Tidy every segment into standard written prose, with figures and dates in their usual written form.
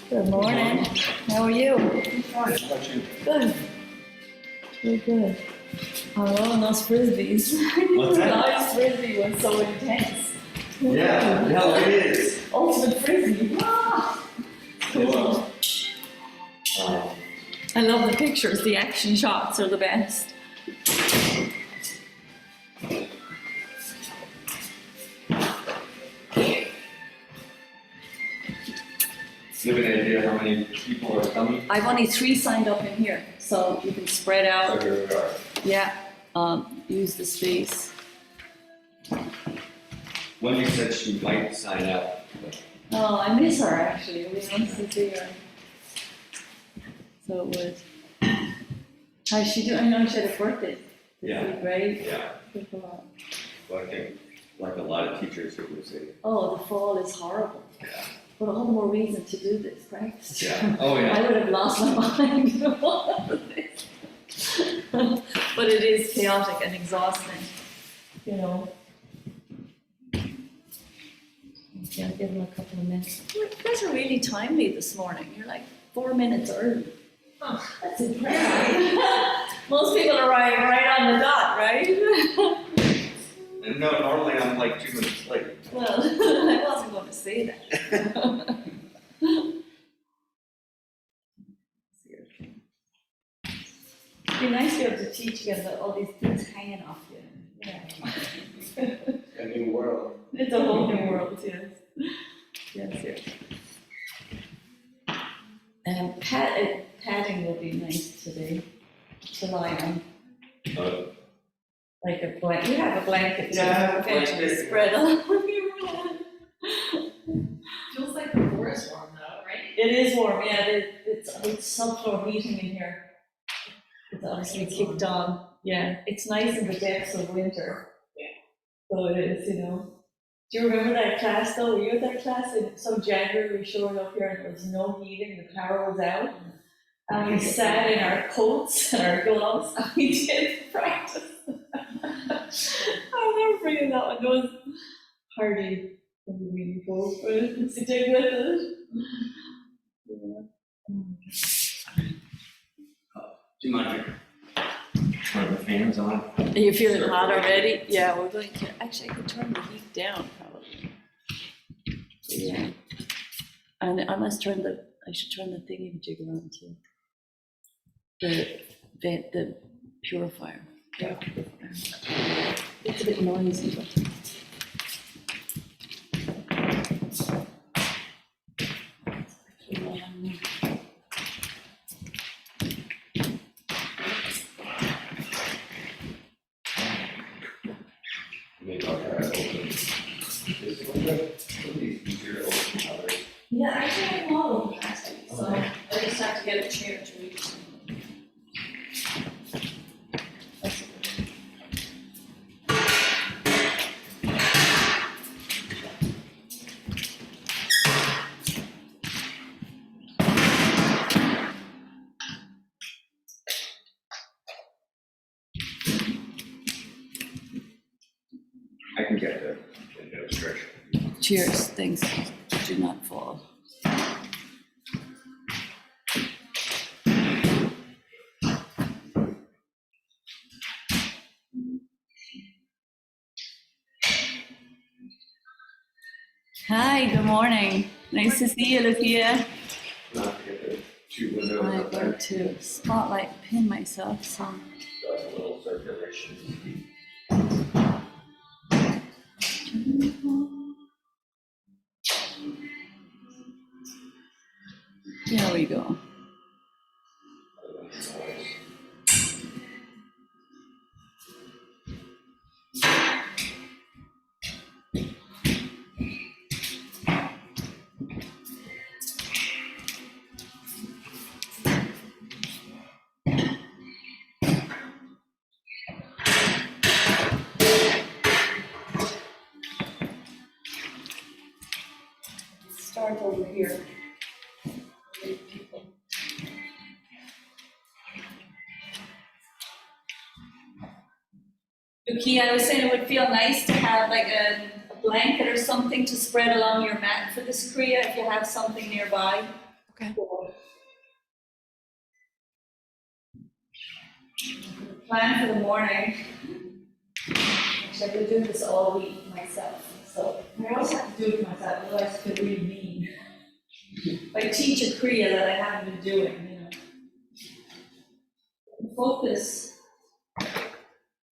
Good morning. How are you? Fine. How about you? Good. Very good. Oh, those frisbees. What's that? Last frisbee was so intense. Yeah, no, it is. Ultimate frisbee. Ah, cool. I love the pictures. The action shots are the best. Do you have an idea how many people are coming? I've only 3 signed up in here, so you can spread out. So here we are. Yeah, use the space. Wendy said she might sign up. Oh, I miss her actually. It was nice to see her. So it was. How's she doing? I know she had a birthday. This Yeah. week, right? Yeah. Good for her. Well, I think, like a lot of teachers who would say. Oh, the fall is horrible. Yeah. But all the more reason to do this practice. Yeah. Oh, yeah. I would have lost my mind of all of this. But it is chaotic and exhausting, you know. Okay, I'll give them a couple of minutes. You guys are really timely this morning. You're like 4 minutes early. Oh, that's impressive. Most people are right on the dot, right? No, normally I'm like 2 minutes late. Well, I wasn't going to say that. It'd be nice to be able to teach again about all these things hanging off you. Yeah. A new world. It's a whole new world, yes. Yes. Padding will be nice today to lie on. Like a blanket. You have a blanket. Yeah, blanket spread on your head. Feels like the floor is warm though, right? It is warm, yeah. It's subfloor heating in here. It's obviously kicked on. Yeah, it's nice in the depths of winter. Yeah. So it is, you know. Do you remember that class though? Were you at that class in some January? We showed up here and there was no heating, the power was out. And we sat in our coats and our gloves and we did practice. I'll never forget that one. There was hardly really cold, but to stick with it. Yeah. Do you mind if turn the fans on? Are you feeling hot already? Yeah, we're going to, actually I could turn the heat down probably. Yeah. And I should turn the thingy-majigger on too. The purifier. Yeah. It's a bit noisy, but. Maybe I'll try to open this window. Some of these easier to open than others. Yeah, actually I have all of the plastic, so Okay. I just have to get a chair to reach them. I can get the window stretch. Cheers, thanks. Do not fall. Hi, good morning. Nice to see you, Lucia. Not to get the 2 windows I'm up going there. to spotlight pin myself, so. Got a little circulation. There we go. Start over here. Lucia, I was saying it would feel nice to have like a blanket or something to spread along your mat for this Kriya if you have something nearby. Okay. Plan for the morning. Actually, I've been doing this all week myself, so I always have to do it myself, otherwise I feel really mean. I teach a Kriya that I haven't been doing, you know. The focus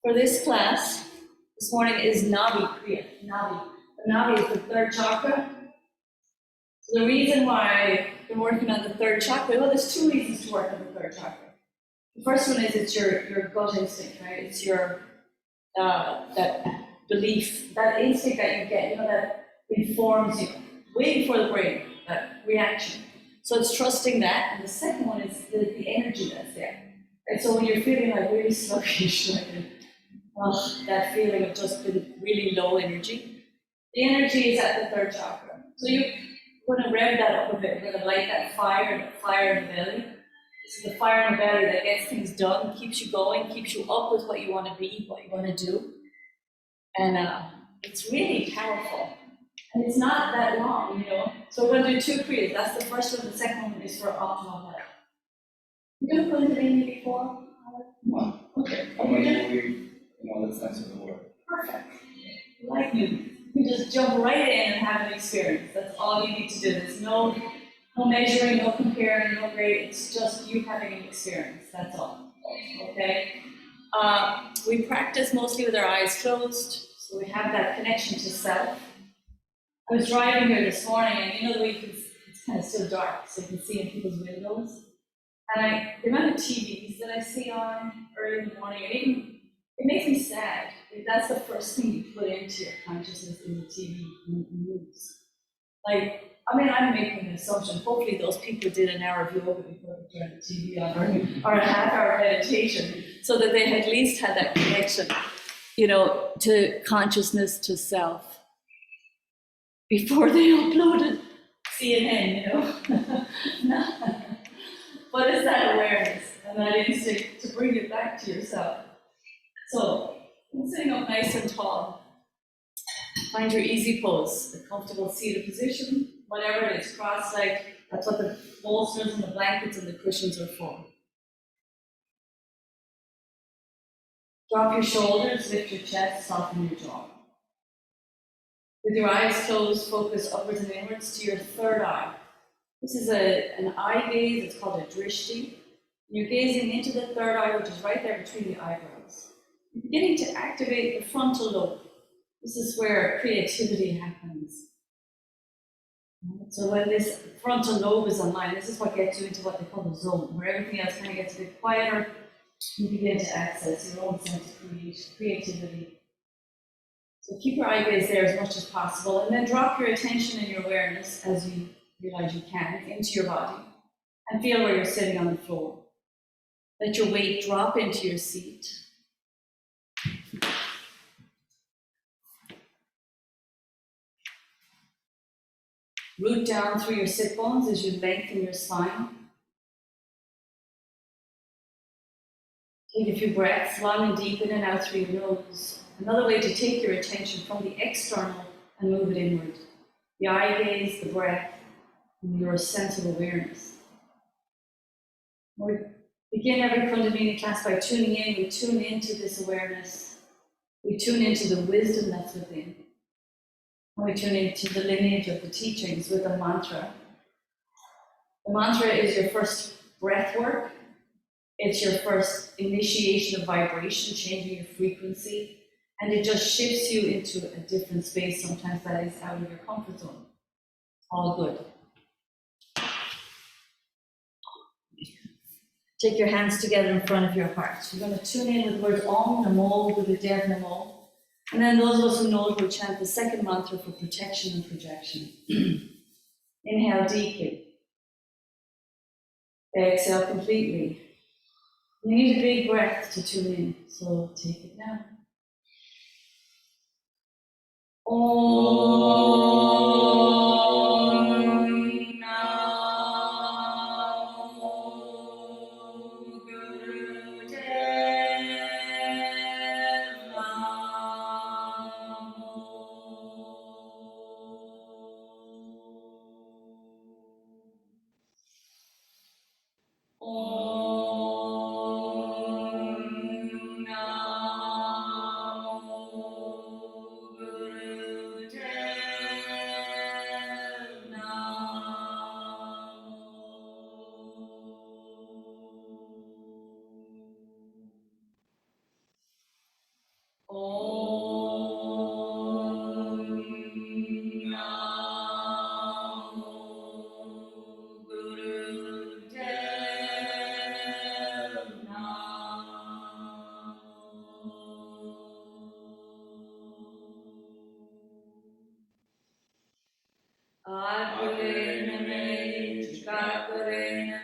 for this class this morning is Navi Kriya, Navi. The Navi is the third chakra. So the reason why we're working on the third chakra, well, there's two reasons to work on the third chakra. The first one is it's your gut instinct, right? It's your that belief, that instinct that you get, you know, that informs you way before the brain, that reaction. So it's trusting that. And the second one is the energy that's there. And so when you're feeling like really sluggish, like that feeling of just really low energy, the energy is at the third chakra. So you're going to rev that up a bit. We're going to light that fire in the belly. This is the fire in the belly that gets things done, keeps you going, keeps you up with what you want to be, what you want to do. And it's really powerful. And it's not that long, you know. So we're going to do two Kriyas. That's the first one. The second one is for optimal health. You done Kundalini before? No. Okay. I'm going to the sense of the word. Perfect. Like you just jump right in and have an experience. That's all you need to do. There's no measuring, no comparing, no grade. It's just you having an experience. That's all. Okay? We practice mostly with our eyes closed, so we have that connection to self. I was driving here this morning, and you know the way it's kind of still dark, so you can see in people's windows. And the amount of TVs that I see on early in the morning, it makes me sad. That's the first thing you put into your consciousness in the TV news. Like, I mean, I'm making an assumption. Hopefully, those people did an hour of yoga before they turned the TV on, or a half-hour meditation, so that they at least had that connection, you know, to consciousness, to self, before they uploaded CNN, you know. But it's that awareness and that instinct to bring it back to yourself. So, I'm sitting up nice and tall. Find your easy pose, a comfortable seated position, whatever it is, cross-legged. That's what the bolsters and the blankets and the cushions are for. Drop your shoulders, lift your chest, soften your jaw. With your eyes closed, focus upwards and inwards to your third eye. This is an eye gaze, it's called a drishti. You're gazing into the third eye, which is right there between the eyebrows. You're beginning to activate the frontal lobe. This is where creativity happens. So when this frontal lobe is online, this is what gets you into what they call the zone, where everything else kind of gets a bit quieter. You begin to access your own sense of creativity. So keep your eye gaze there as much as possible, and then drop your attention and your awareness, as you realize you can, into your body, and feel where you're sitting on the floor. Let your weight drop into your seat. Root down through your sit bones as you lengthen your spine. Take a few breaths, long and deep, in and out through your nose. Another way to take your attention from the external and move it inward. The eye gaze, the breath, and your sense of awareness. We begin every Kundalini class by tuning in. We tune into this awareness. We tune into the wisdom that's within. And we tune into the lineage of the teachings with a mantra. The mantra is your first breath work. It's your first initiation of vibration, changing your frequency. And it just shifts you into a different space. Sometimes that is out of your comfort zone. All good. Take your hands together in front of your heart. You're going to tune in with the words Om, Namo, Gurudev Namo. And then those of us who know it will chant the second mantra for protection and projection. Inhale deeply. Exhale completely. You need a big breath to tune in, so take it now. Om Namo Gurudev Namo. Akare name, Chakare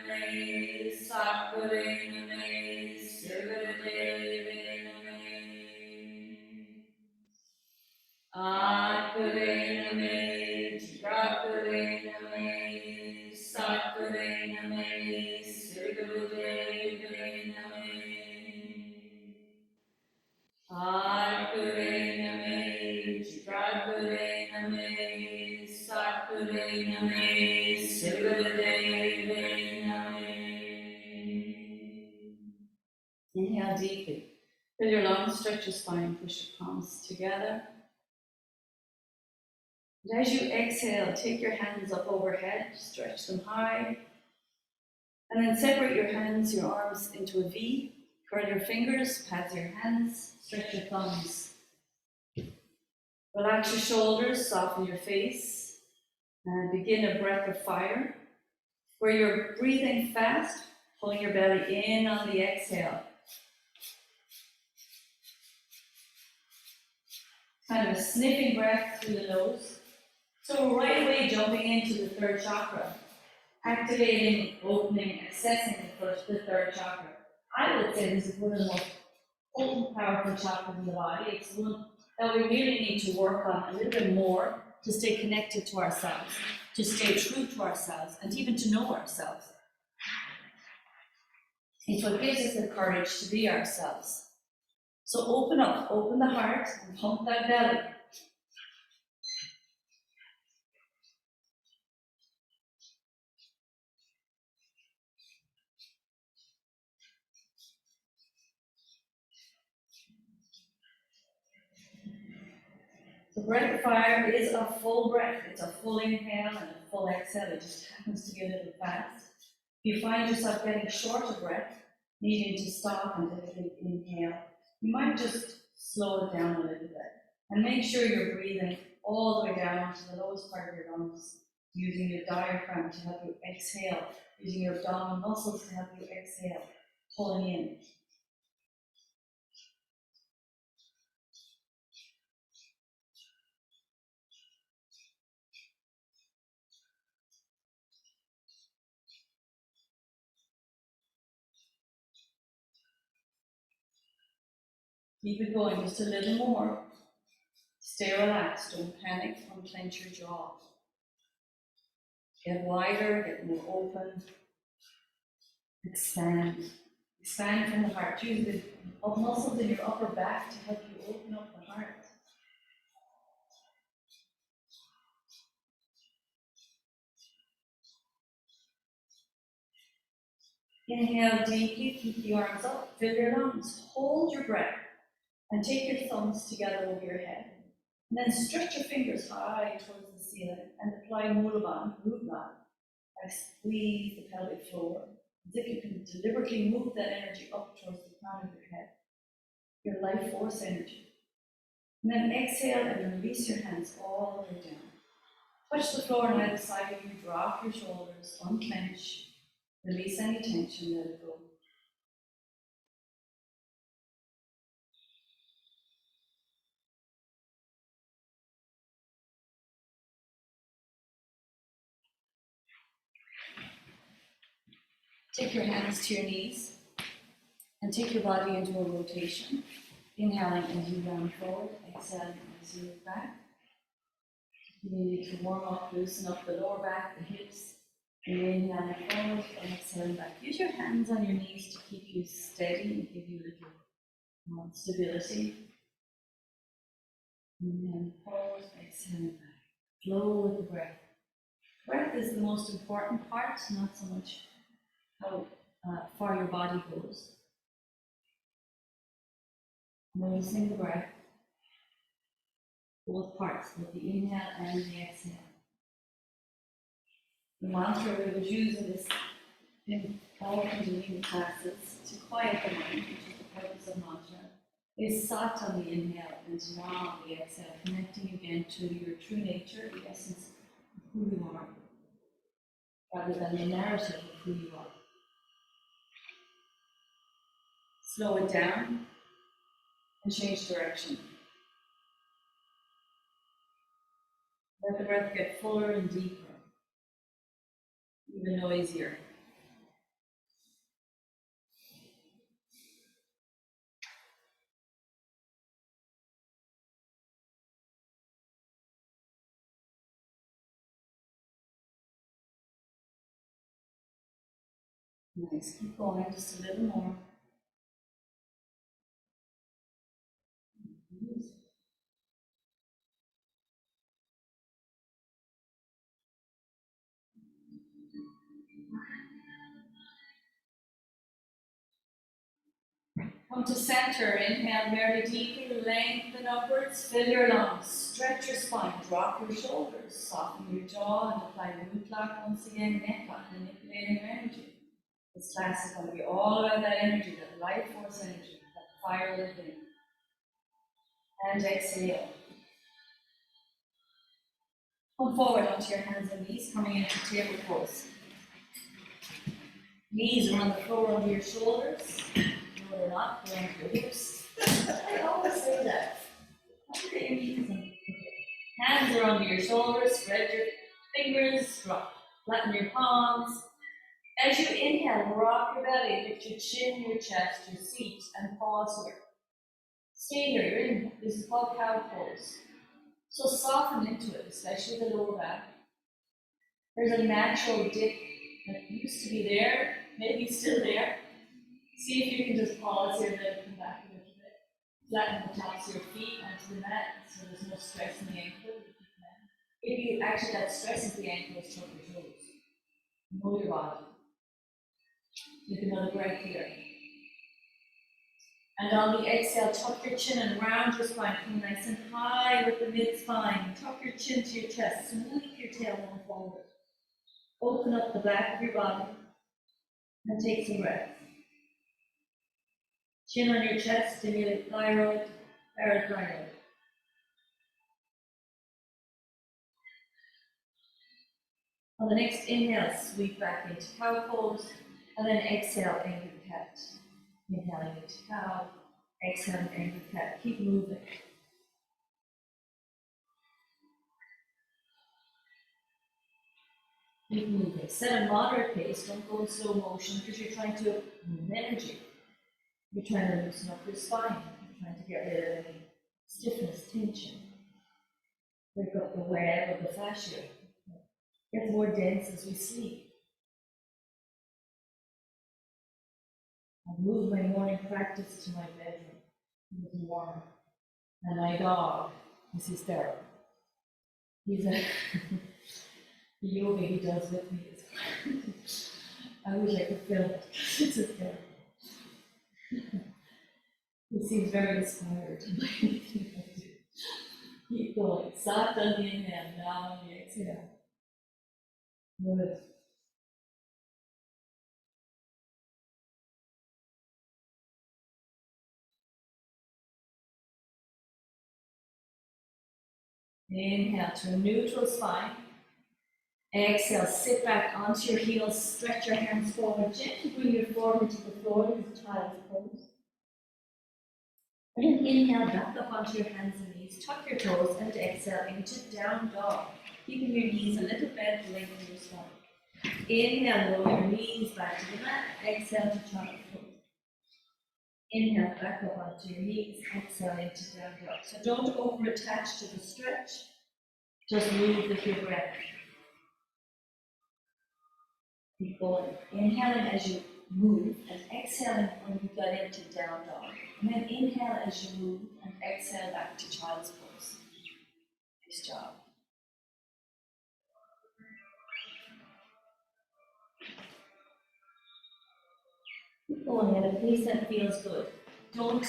name, Sakare name, Sirgade name. Akare name, Chakare name, Sakare name, Sirgade name. Akare name, Chakare name, Sakare name, Sirgade name. Inhale deeply. Fill your lungs, stretch your spine, push your palms together. And as you exhale, take your hands up overhead, stretch them high. And then separate your hands, your arms into a V. Curl your fingers, pat your hands, stretch your thumbs. Relax your shoulders, soften your face. And begin a breath of fire. Where you're breathing fast, pulling your belly in on the exhale. Kind of a sniffing breath through the nose. So we're right away jumping into the third chakra, activating, opening, accessing the third chakra. I would say this is one of the most potent, powerful chakras in the body. It's one that we really need to work on a little bit more to stay connected to ourselves, to stay true to ourselves, and even to know ourselves. It's what gives us the courage to be ourselves. So open up, open the heart, and pump that belly. The breath of fire is a full breath. It's a full inhale and a full exhale. It just happens to be a little fast. If you find yourself getting short of breath, needing to stop and take a big inhale, you might just slow it down a little bit. And make sure you're breathing all the way down to the lowest part of your lungs, using your diaphragm to help you exhale, using your abdominal muscles to help you exhale, pulling in. Keep it going just a little more. Stay relaxed, don't panic, unclench your jaw. Get wider, get more open. Expand. Expand from the heart. Use the muscles in your upper back to help you open up the heart. Inhale deeply, keep the arms up, fill your lungs, hold your breath, and take your thumbs together over your head. And then stretch your fingers high towards the ceiling and apply Mudaband, like squeeze the pelvic floor, as if you can deliberately move that energy up towards the crown of your head, your life force energy. And then exhale and release your hands all the way down. Touch the floor on either side of you, drop your shoulders, unclench, release any tension, let it go. Take your hands to your knees and take your body into a rotation. Inhaling as you round forward, exhaling as you move back. You need to warm up, loosen up the lower back, the hips. Inhaling forward and exhaling back. Use your hands on your knees to keep you steady and give you a little more stability. Inhaling forward, exhaling back. Flow with the breath. Breath is the most important part, not so much how far your body goes. Noticing the breath, both parts, both the inhale and the exhale. The mantra we would use in all Kundalini classes to quiet the mind, which is the purpose of mantra, is Sat on the inhale and Nam on the exhale, connecting again to your true nature, the essence of who you are, rather than the narrative of who you are. Slow it down and change direction. Let the breath get fuller and deeper, even noisier. Nice, keep going, just a little more. Come to center, inhale very deeply, lengthen upwards, fill your lungs, stretch your spine, drop your shoulders, soften your jaw, and apply root lock once again, neck lock, manipulating your energy. This class is going to be all about that energy, that life force energy, that fire within. And exhale. Come forward onto your hands and knees, coming into table pose. Knees are on the floor under your shoulders. No, they're not, they're under your hips. I always say that. Under your knees and hands are under your shoulders, spread your fingers, drop, flatten your palms. As you inhale, rock your belly, lift your chin, your chest, your seat, and pause here. Stay here, you're in, this is called cow pose. So soften into it, especially the lower back. There's a natural dip that used to be there, maybe still there. See if you can just pause here and let it come back a little bit. Flatten the tops of your feet onto the mat so there's no stress in the ankle. If you actually that stresses the ankles, tuck your toes. Know your body. Take another breath here. And on the exhale, tuck your chin and round your spine. Come nice and high with the mid-spine. Tuck your chin to your chest. Sweep your tailbone forward. Open up the back of your body. And take some breath. Chin on your chest, stimulate thyroid, parathyroid. On the next inhale, sweep back into cow pose. And then exhale, angry cat. Inhaling into cow. Exhaling, angry cat. Keep moving. Keep moving. Set a moderate pace. Don't go in slow motion because you're trying to move energy. You're trying to loosen up your spine. You're trying to get rid of any stiffness, tension. Break up the web of the fascia. Get more dense as we sleep. I moved my morning practice to my bedroom. It was warm. And my dog is hysterical. He's a the yoga he does with me is I wish I could film it. It's hysterical. He seems very inspired. Keep going. Soft on the inhale, now on the exhale. Good. Inhale to a neutral spine. Exhale, sit back onto your heels, stretch your hands forward, gently bring your forehead to the floor into child's pose. And then inhale, back up onto your hands and knees, tuck your toes, and exhale into down dog. Keeping your knees a little bent, lengthen your spine. Inhale, lower your knees back to the mat, exhale to child's pose. Inhale, back up onto your knees, exhale into down dog. So don't over-attach to the stretch, just move with your breath. Keep going. Inhaling as you move and exhaling when you get into down dog. And then inhale as you move and exhale back to child's pose. Nice job. Keep going at a pace that feels good. Don't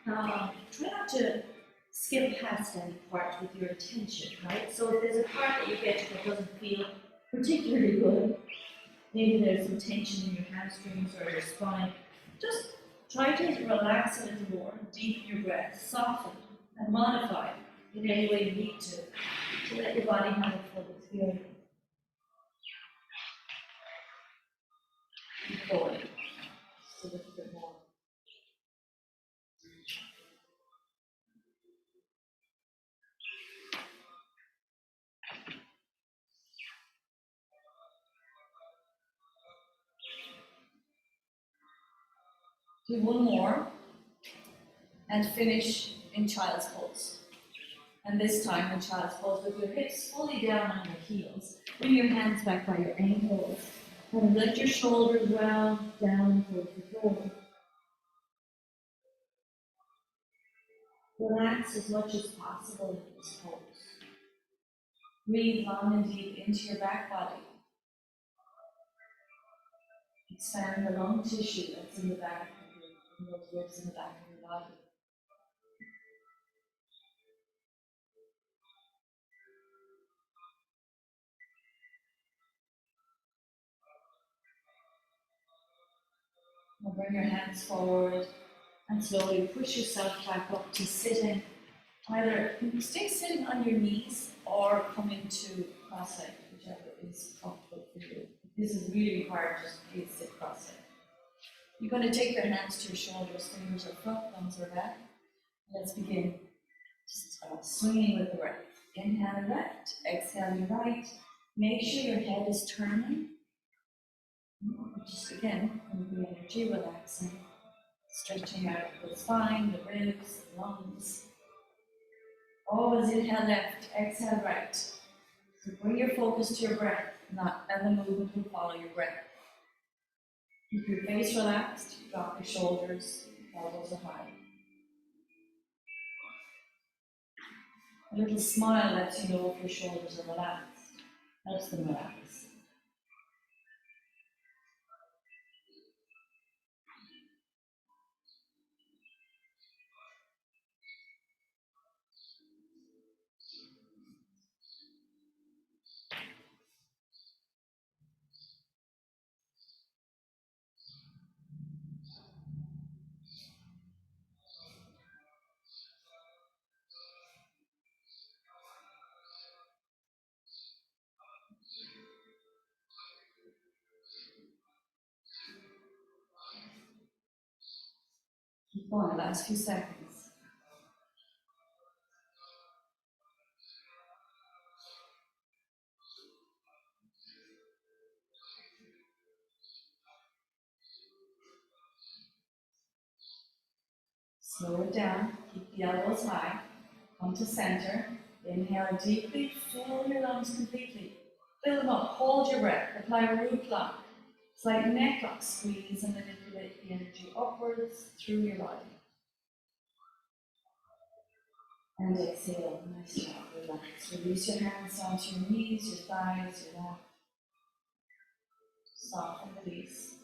try not to skip past any part with your attention, right? So if there's a part that you get to that doesn't feel particularly good, maybe there's some tension in your hamstrings or your spine, just try to relax a little more, deepen your breath, soften and modify in any way you need to let your body have a full experience. Keep going. Just a little bit more. Do one more and finish in child's pose. And this time in child's pose with your hips fully down on your heels. Bring your hands back by your ankles and let your shoulders round down towards the floor. Relax as much as possible in this pose. Breathe long and deep into your back body. Expand the lung tissue that's in the back of those ribs in the back of your body. Now bring your hands forward and slowly push yourself back up to sitting. Either you can stay sitting on your knees or come into cross-legged, whichever is comfortable for you. This is really required, just please sit cross-legged. You're going to take your hands to your shoulders, fingers are front, thumbs are back. Let's begin. Just swinging with the breath. Inhale left, exhale right. Make sure your head is turning. Just again, the energy relaxing, stretching out the spine, the ribs, the lungs. Always inhale left, exhale right. So bring your focus to your breath, and the movement will follow your breath. Keep your face relaxed, drop your shoulders, elbows are high. A little smile lets you know if your shoulders are relaxed, helps them relax. Keep going, the last few seconds. Slow it down, keep the elbows high, come to center, inhale deeply, fill your lungs completely. Fill them up, hold your breath, apply a root lock. It's like neck lock, squeeze and manipulate the energy upwards through your body. And exhale, nice job, relax. Release your hands down to your knees, your thighs, your lap. Soften, release.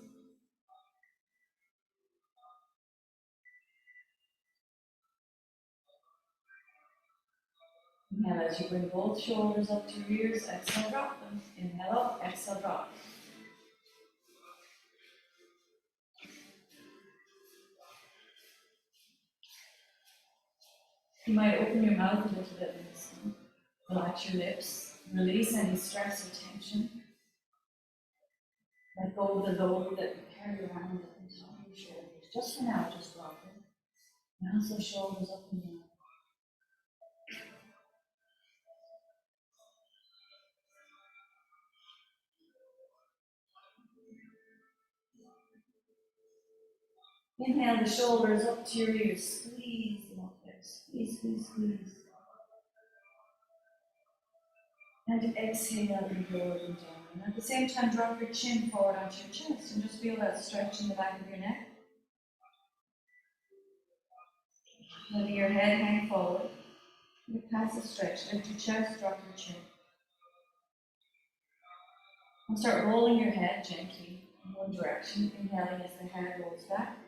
Inhale as you bring both shoulders up to your ears, exhale, drop them. Inhale up, exhale, drop. You might open your mouth a little bit in this one. Relax your lips, release any stress or tension. Let go of the load that you carry around on top of your shoulders. Just for now, just drop it. Now so shoulders up and down. Inhale the shoulders up to your ears. Squeeze them up there. Squeeze, squeeze, squeeze. And exhale and lower them down. And at the same time, drop your chin forward onto your chest and just feel that stretch in the back of your neck. Letting your head hang forward. With passive stretch. Lift your chest, drop your chin. And start rolling your head gently in one direction. Inhaling as the head rolls back.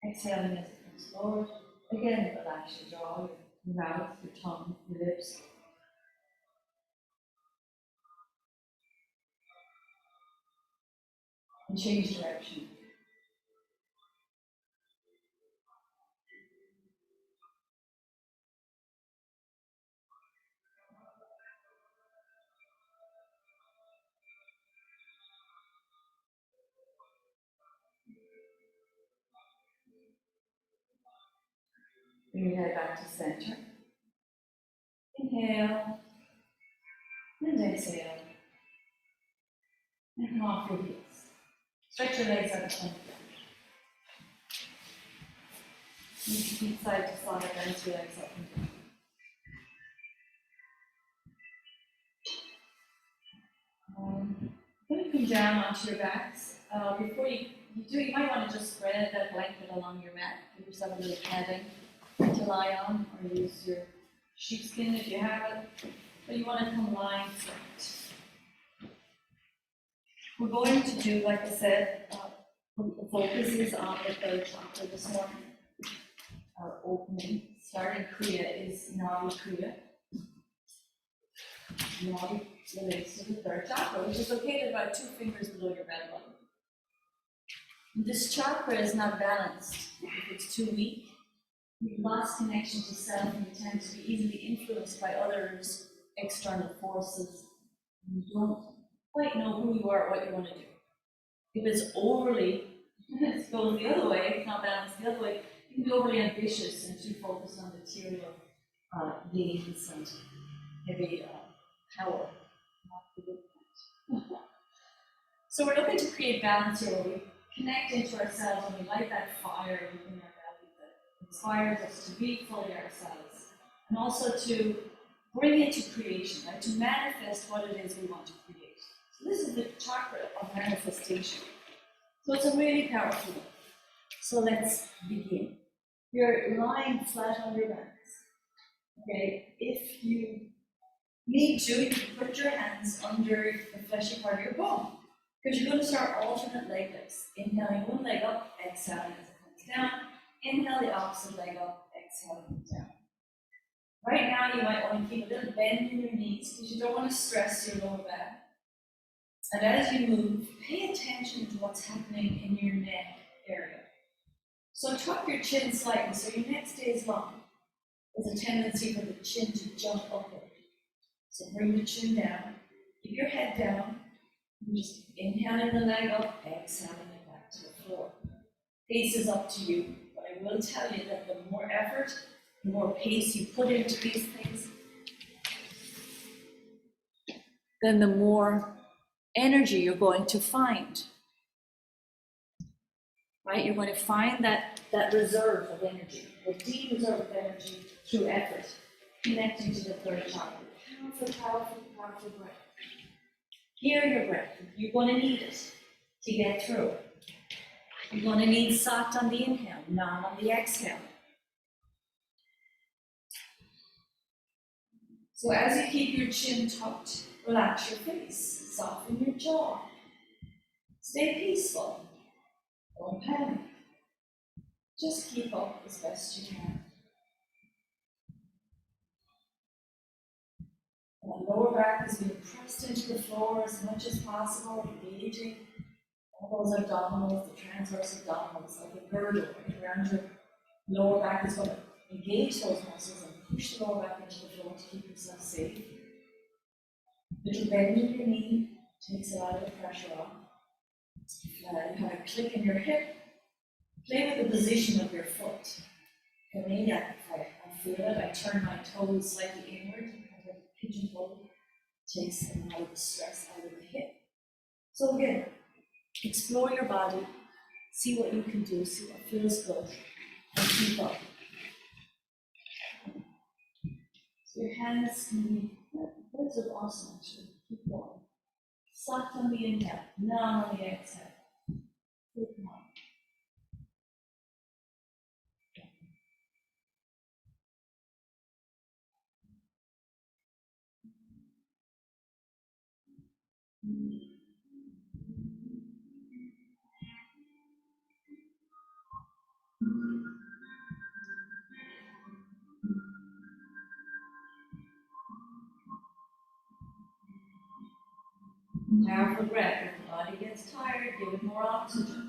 Exhaling as it comes forward. Again, relax your jaw, your mouth, your tongue, your lips. And change direction. Bring your head back to center. Inhale. And exhale. And come off your heels. Stretch your legs out in front of you. Feet side to side, bounce your legs up and down. When you come down onto your backs, before you do, you might want to just spread that blanket along your mat. Give yourself a little padding to lie on, or use your sheepskin if you have it. But you want to come lying flat. We're going to do, like I said, the focus is on the third chakra this morning. Our opening, starting Kriya is Nadi Kriya. Nadi relates to the third chakra, which is located about 2 fingers below your belly button. This chakra is not balanced. If it's too weak, you've lost connection to self and you tend to be easily influenced by others, external forces. You don't quite know who you are or what you want to do. If it's overly, it goes the other way, it's not balanced the other way, you can be overly ambitious and too focused on material gains and heavy power. Not the good kind. So we're looking to create balance here where we connect into ourselves and we light that fire within our belly that inspires us to be fully ourselves. And also to bring into creation, right? To manifest what it is we want to create. So this is the chakra of manifestation. So it's a really powerful one. So let's begin. You're lying flat on your backs. Okay, if you need to, you can put your hands under the fleshy part of your bum. Because you're going to start alternate leg lifts. Inhaling one leg up, exhaling as it comes down. Inhale the opposite leg up, exhaling down. Right now, you might want to keep a little bend in your knees because you don't want to stress your lower back. And as you move, pay attention to what's happening in your neck area. So tuck your chin slightly so your neck stays long. There's a tendency for the chin to jump upward. So bring the chin down, keep your head down, and just inhaling the leg up, exhaling it back to the floor. Pace is up to you, but I will tell you that the more effort, the more pace you put into these things, then the more energy you're going to find. Right? You're going to find that reserve of energy, the deep reserve of energy through effort, connecting to the third chakra. Powerful breath. Hear your breath. You're going to need it to get through. You're going to need Sat on the inhale, Nam on the exhale. So as you keep your chin tucked, relax your face, soften your jaw. Stay peaceful. Don't panic. Just keep up as best you can. And the lower back is being pressed into the floor as much as possible, engaging all those abdominals, the transverse abdominals, like a girdle around your lower back is going to engage those muscles and push the lower back into the floor to keep yourself safe. Little bend in your knee takes a lot of the pressure off. You have a click in your hip. Play with the position of your foot. For me, if I feel it, I turn my toes slightly inward, kind of pigeon toe. Takes a lot of the stress out of the hip. So again, explore your body, see what you can do, see what feels good, and keep up. So your hands can be birds of awesome actually. Keep going. Sat on the inhale, Nam on the exhale. Keep on. Powerful breath. If the body gets tired, give it more oxygen.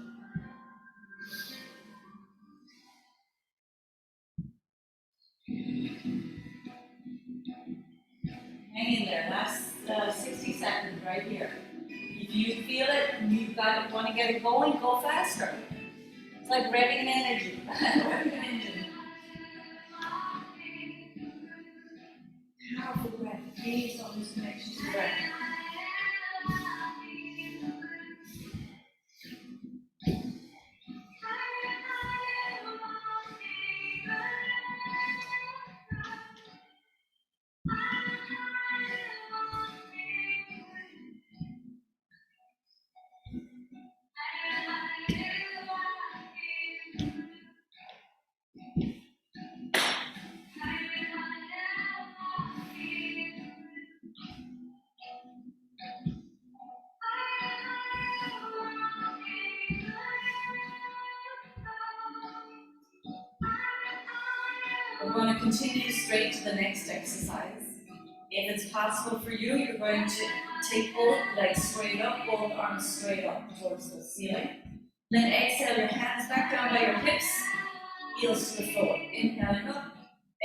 Hang in there. Last 60 seconds right here. If you feel it and want to get it going, go faster. It's like revving an energy. Revving an engine. Powerful breath. Please don't lose connection to the breath. We're going to continue straight to the next exercise. If it's possible for you, you're going to take both legs straight up, both arms straight up towards the ceiling. Then exhale your hands back down by your hips, heels to the floor. Inhaling up,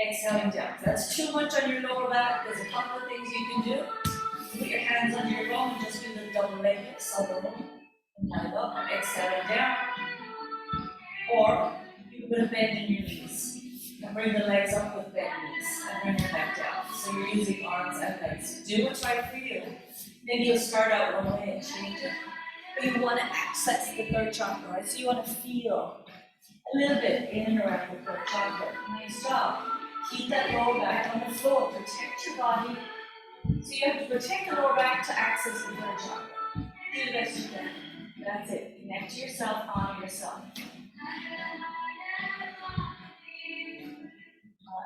exhaling down. If that's too much on your lower back, there's a couple of things you can do. Put your hands under your bum and just do the double leg lifts, elbow. Inhale up, exhaling down. Or you can put a bend in your knees and bring the legs up with bent knees and bring your neck down. So you're using arms and legs. Do what's right for you. Maybe you'll start out one way and change it. But you want to access the third chakra, right? So you want to feel a little bit in and around the third chakra. Nice job. Keep that lower back on the floor. Protect your body. So you have to protect the lower back to access the third chakra. Do the best you can. That's it. Connect to yourself, honor yourself.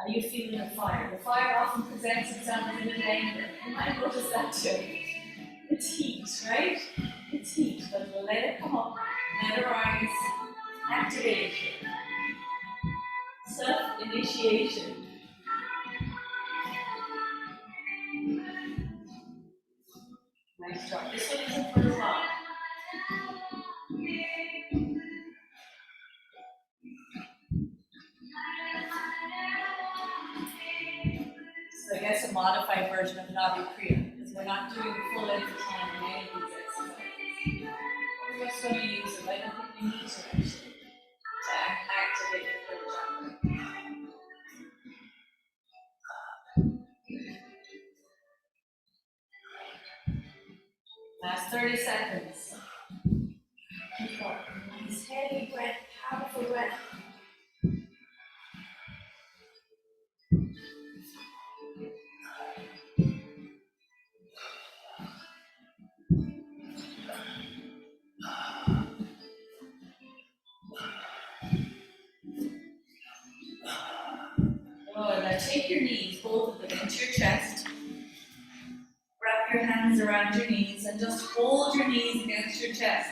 Are you feeling the fire? The fire often presents itself as a bit of anger. You might notice that too. It's heat, right? It's heat, but let it come up, let it rise. Activation. Self-initiation. Nice job. This one isn't for as long. So I guess a modified version of Navi Kriya, because we're not doing the full length of time in any of these exercises. We're just going to use it. I don't think we need to actually to activate the third chakra. Last 30 seconds. Keep going. Nice heavy breath, powerful breath. Good. Now take your knees, both of them, into your chest. Wrap your hands around your knees and just hold your knees against your chest.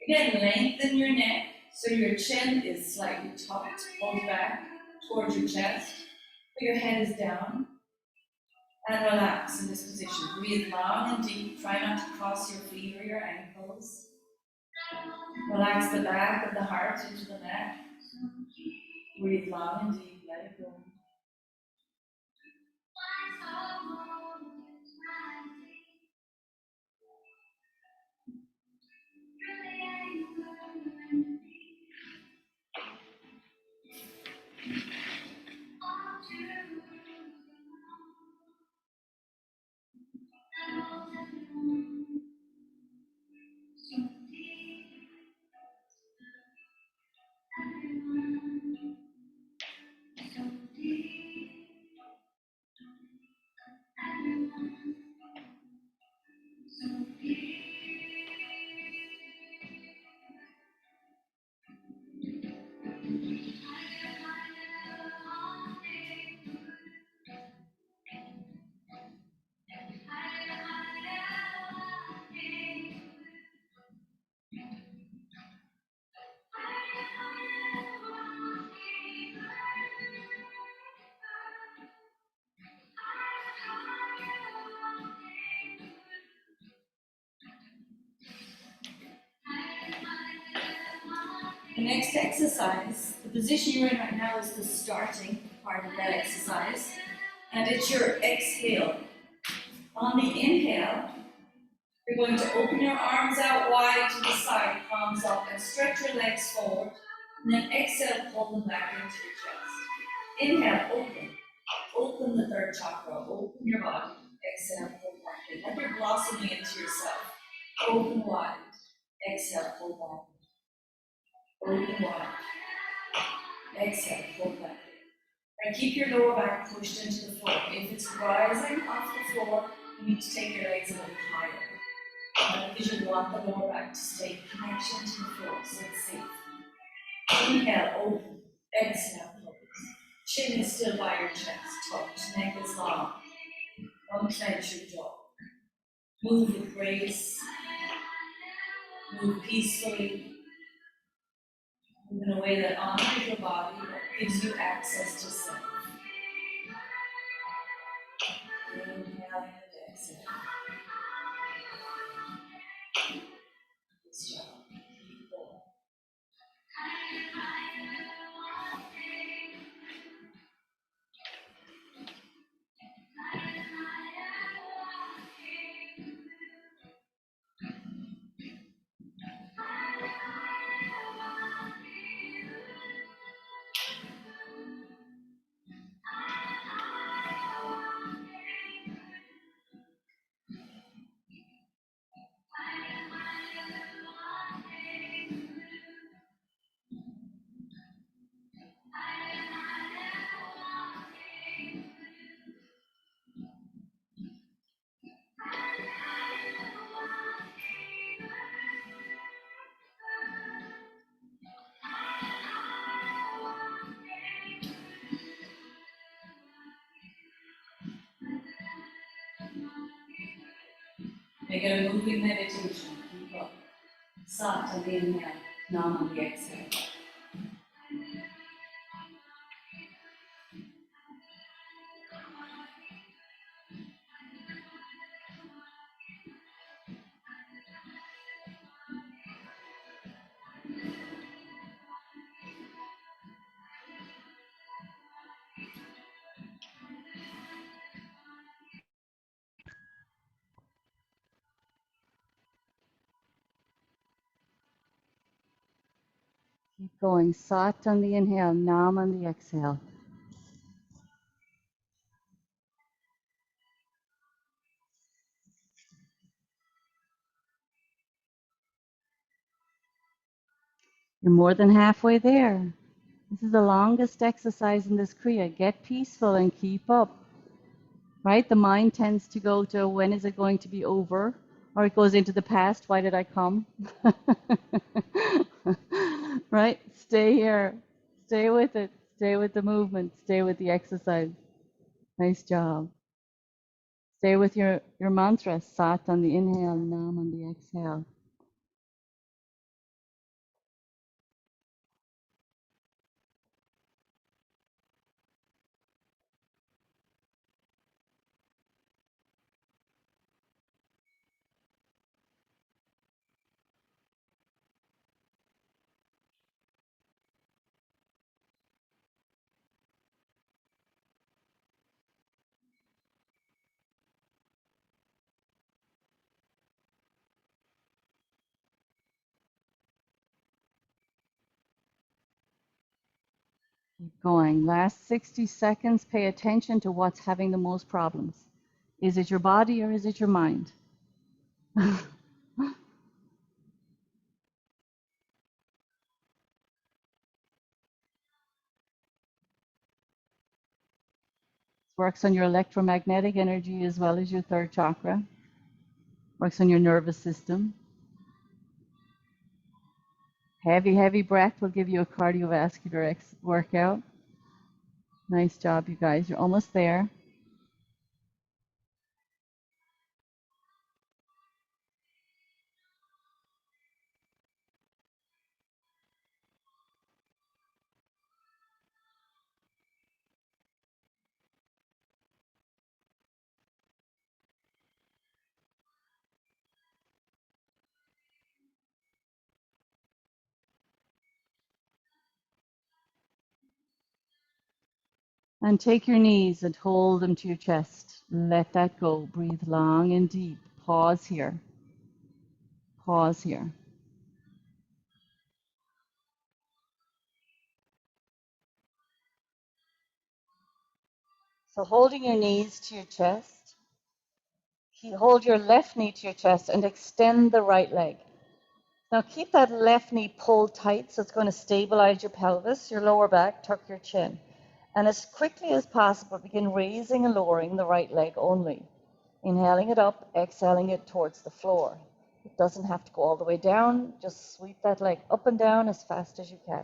Again, lengthen your neck so your chin is slightly tucked, pulled back towards your chest. But your head is down. And relax in this position. Breathe long and deep. Try not to cross your feet or your ankles. Relax the back of the heart into the neck. Breathe long and deep. Let it go. The next exercise, the position you're in right now is the starting part of that exercise, and it's your exhale. On the inhale, you're going to open your arms out wide to the side, palms up, and stretch your legs forward, and then exhale, pull them back into your chest. Inhale, open the third chakra, open your body. Exhale, pull back in, like you're blossoming into yourself. Open wide, exhale, pull back. Open wide. Exhale, pull back. And keep your lower back pushed into the floor. If it's rising off the floor, you need to take your legs a little higher. Because you want the lower back to stay in connection to the floor, so it's safe. Inhale, open. Exhale, close. Chin is still by your chest, tucked. Neck is long. Unclench your jaw. Move with grace. Move peacefully. Move in a way that honors your body, that gives you access to self. Inhale and exhale. Good job. Keep going. Make it a moving meditation. Keep up. Sat on the inhale, Nam on the exhale. Keep going. Sat on the inhale, Nam on the exhale. You're more than halfway there. This is the longest exercise in this Kriya. Get peaceful and keep up. Right? The mind tends to go to when is it going to be over? Or it goes into the past. Why did I come? Right? Stay here. Stay with it. Stay with the movement. Stay with the exercise. Nice job. Stay with your mantra. Sat on the inhale, Nam on the exhale. Keep going. Last 60 seconds, pay attention to what's having the most problems. Is it your body or is it your mind? Works on your electromagnetic energy as well as your third chakra. Works on your nervous system. Heavy, heavy breath will give you a cardiovascular workout. Nice job, you guys. You're almost there. And take your knees and hold them to your chest. Let that go. Breathe long and deep. Pause here. Pause here. So holding your knees to your chest, hold your left knee to your chest and extend the right leg. Now keep that left knee pulled tight so it's going to stabilize your pelvis, your lower back, tuck your chin. And as quickly as possible, begin raising and lowering the right leg only. Inhaling it up, exhaling it towards the floor. It doesn't have to go all the way down. Just sweep that leg up and down as fast as you can.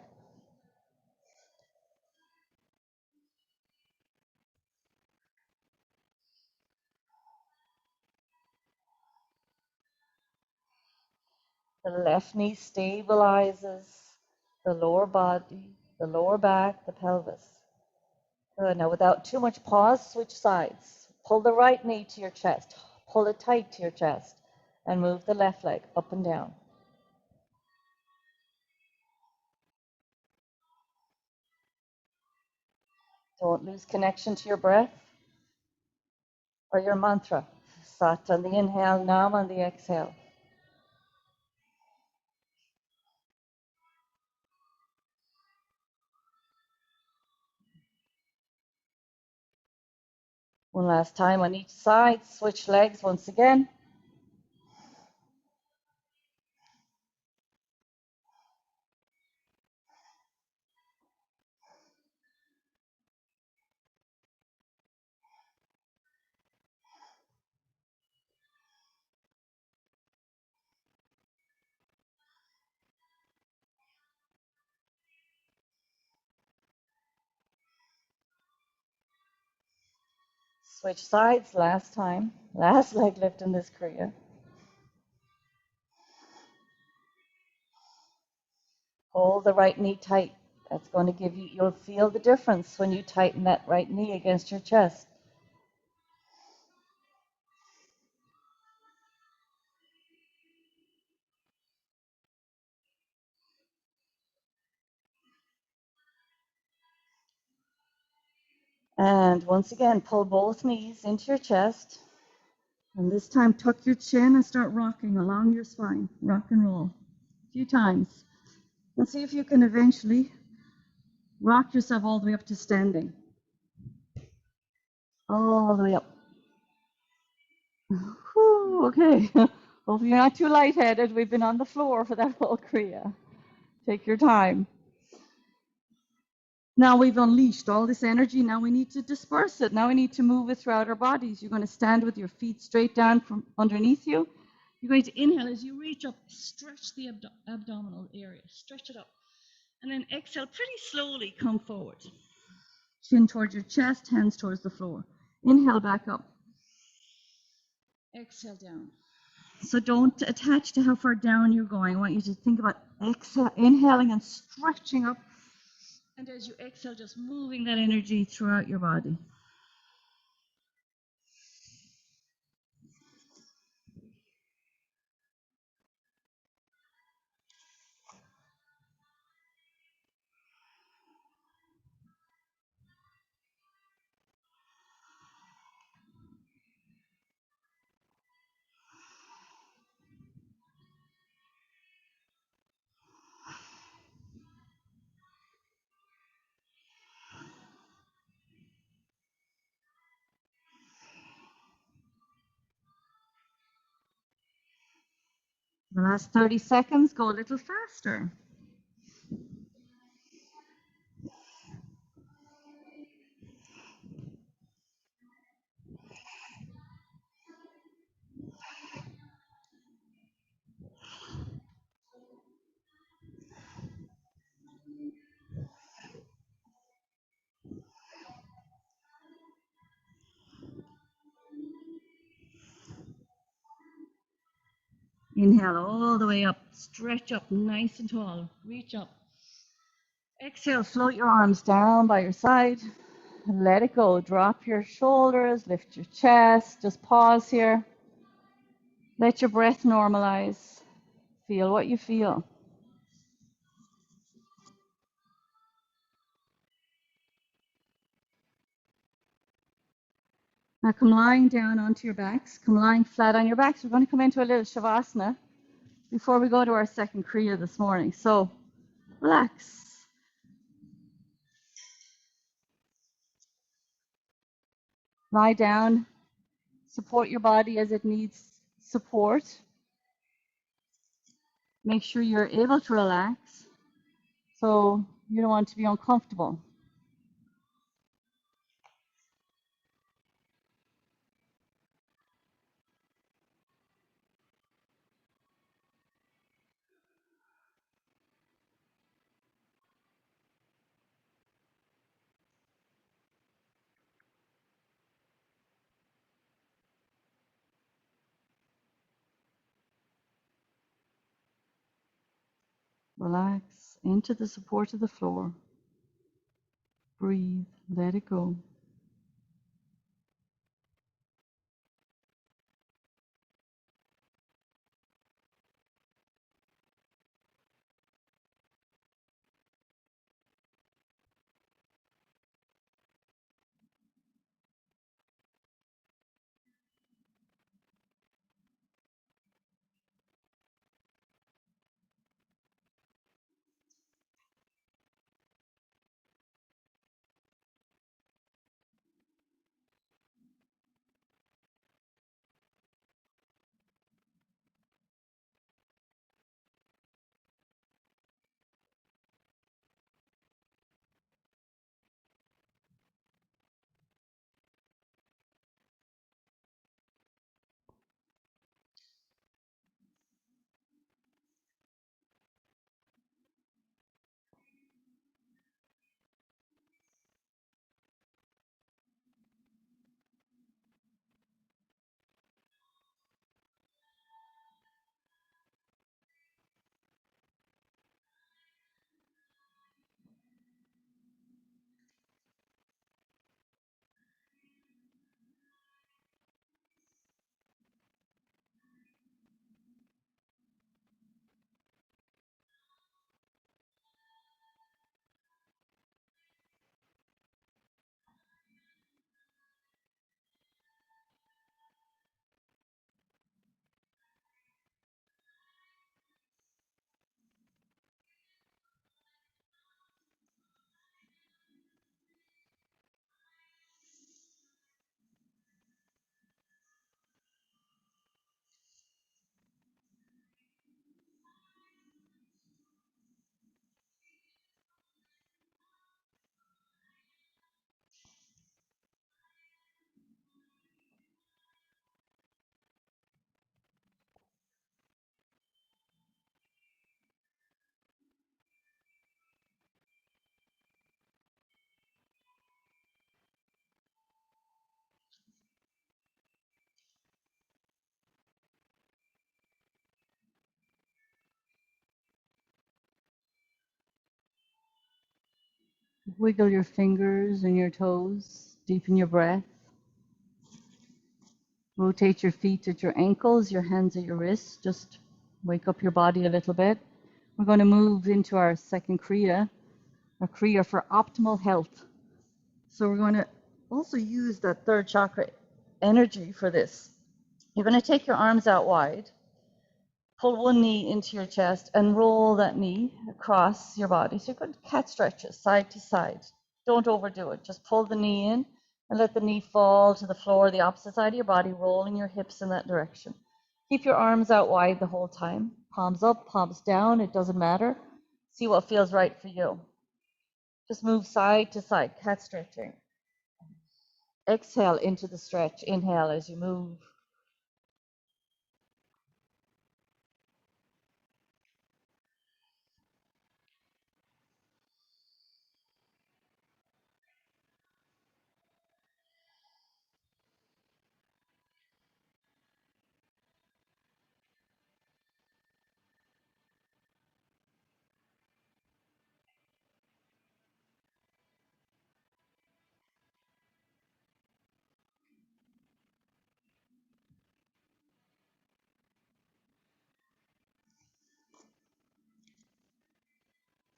The left knee stabilizes the lower body, the lower back, the pelvis. Good. Now, without too much pause, switch sides. Pull the right knee to your chest. Pull it tight to your chest. And move the left leg up and down. Don't lose connection to your breath or your mantra. Sat on the inhale, Nam on the exhale. One last time on each side. Switch legs once again. Switch sides last time. Last leg lift in this kriya. Hold the right knee tight. That's going to give you, you'll feel the difference when you tighten that right knee against your chest. And once again, pull both knees into your chest. And this time, tuck your chin and start rocking along your spine. Rock and roll. A few times. And see if you can eventually rock yourself all the way up to standing. All the way up. Whew, okay. Hope you're not too lightheaded. We've been on the floor for that whole kriya. Take your time. Now we've unleashed all this energy. Now we need to disperse it. Now we need to move it throughout our bodies. You're going to stand with your feet straight down from underneath you. You're going to inhale as you reach up, stretch the abdominal area, stretch it up. And then exhale, pretty slowly come forward. Chin towards your chest, hands towards the floor. Inhale back up. Exhale down. So don't attach to how far down you're going. I want you to think about exhale, inhaling and stretching up. And as you exhale, just moving that energy throughout your body. The last 30 seconds, go a little faster. Inhale all the way up, stretch up nice and tall, reach up. Exhale, float your arms down by your side. Let it go. Drop your shoulders, lift your chest. Just pause here. Let your breath normalize. Feel what you feel. Now come lying down onto your backs. Come lying flat on your backs. We're going to come into a little shavasana before we go to our second kriya this morning. So relax. Lie down. Support your body as it needs support. Make sure you're able to relax. So you don't want to be uncomfortable. Relax into the support of the floor. Breathe, let it go. Wiggle your fingers and your toes. Deepen your breath. Rotate your feet at your ankles, your hands at your wrists. Just wake up your body a little bit. We're going to move into our second Kriya, a Kriya for optimal health. So we're going to also use that third chakra energy for this. You're going to take your arms out wide, pull one knee into your chest, and roll that knee across your body. So you're going to cat stretches side to side. Don't overdo it. Just pull the knee in and let the knee fall to the floor, the opposite side of your body, rolling your hips in that direction. Keep your arms out wide the whole time. Palms up, palms down, it doesn't matter. See what feels right for you. Just move side to side, cat stretching. Exhale into the stretch. Inhale as you move.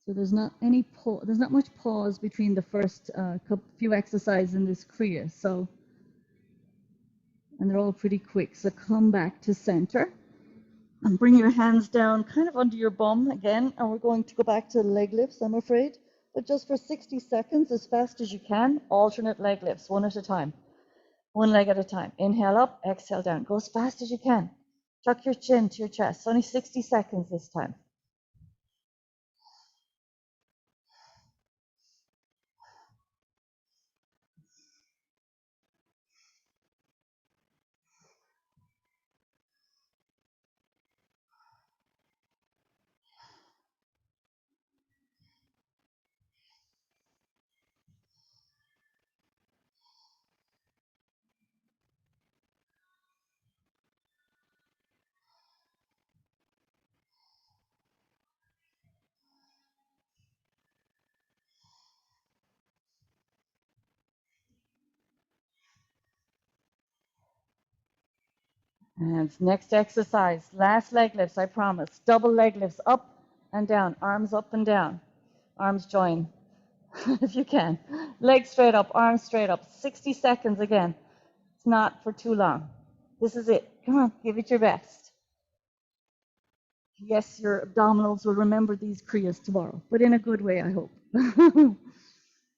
So there's not much pause between the first few exercises in this Kriya. So, and they're all pretty quick. So come back to center and bring your hands down kind of under your bum again. And we're going to go back to leg lifts, I'm afraid. But just for 60 seconds, as fast as you can, alternate leg lifts, one at a time. One leg at a time. Inhale up, exhale down. Go as fast as you can. Tuck your chin to your chest. Only 60 seconds this time. And next exercise, last leg lifts, I promise. Double leg lifts, up and down, arms up and down. Arms join, if you can. Legs straight up, arms straight up. 60 seconds again. It's not for too long. This is it. Come on, give it your best. Yes, your abdominals will remember these kriyas tomorrow, but in a good way, I hope.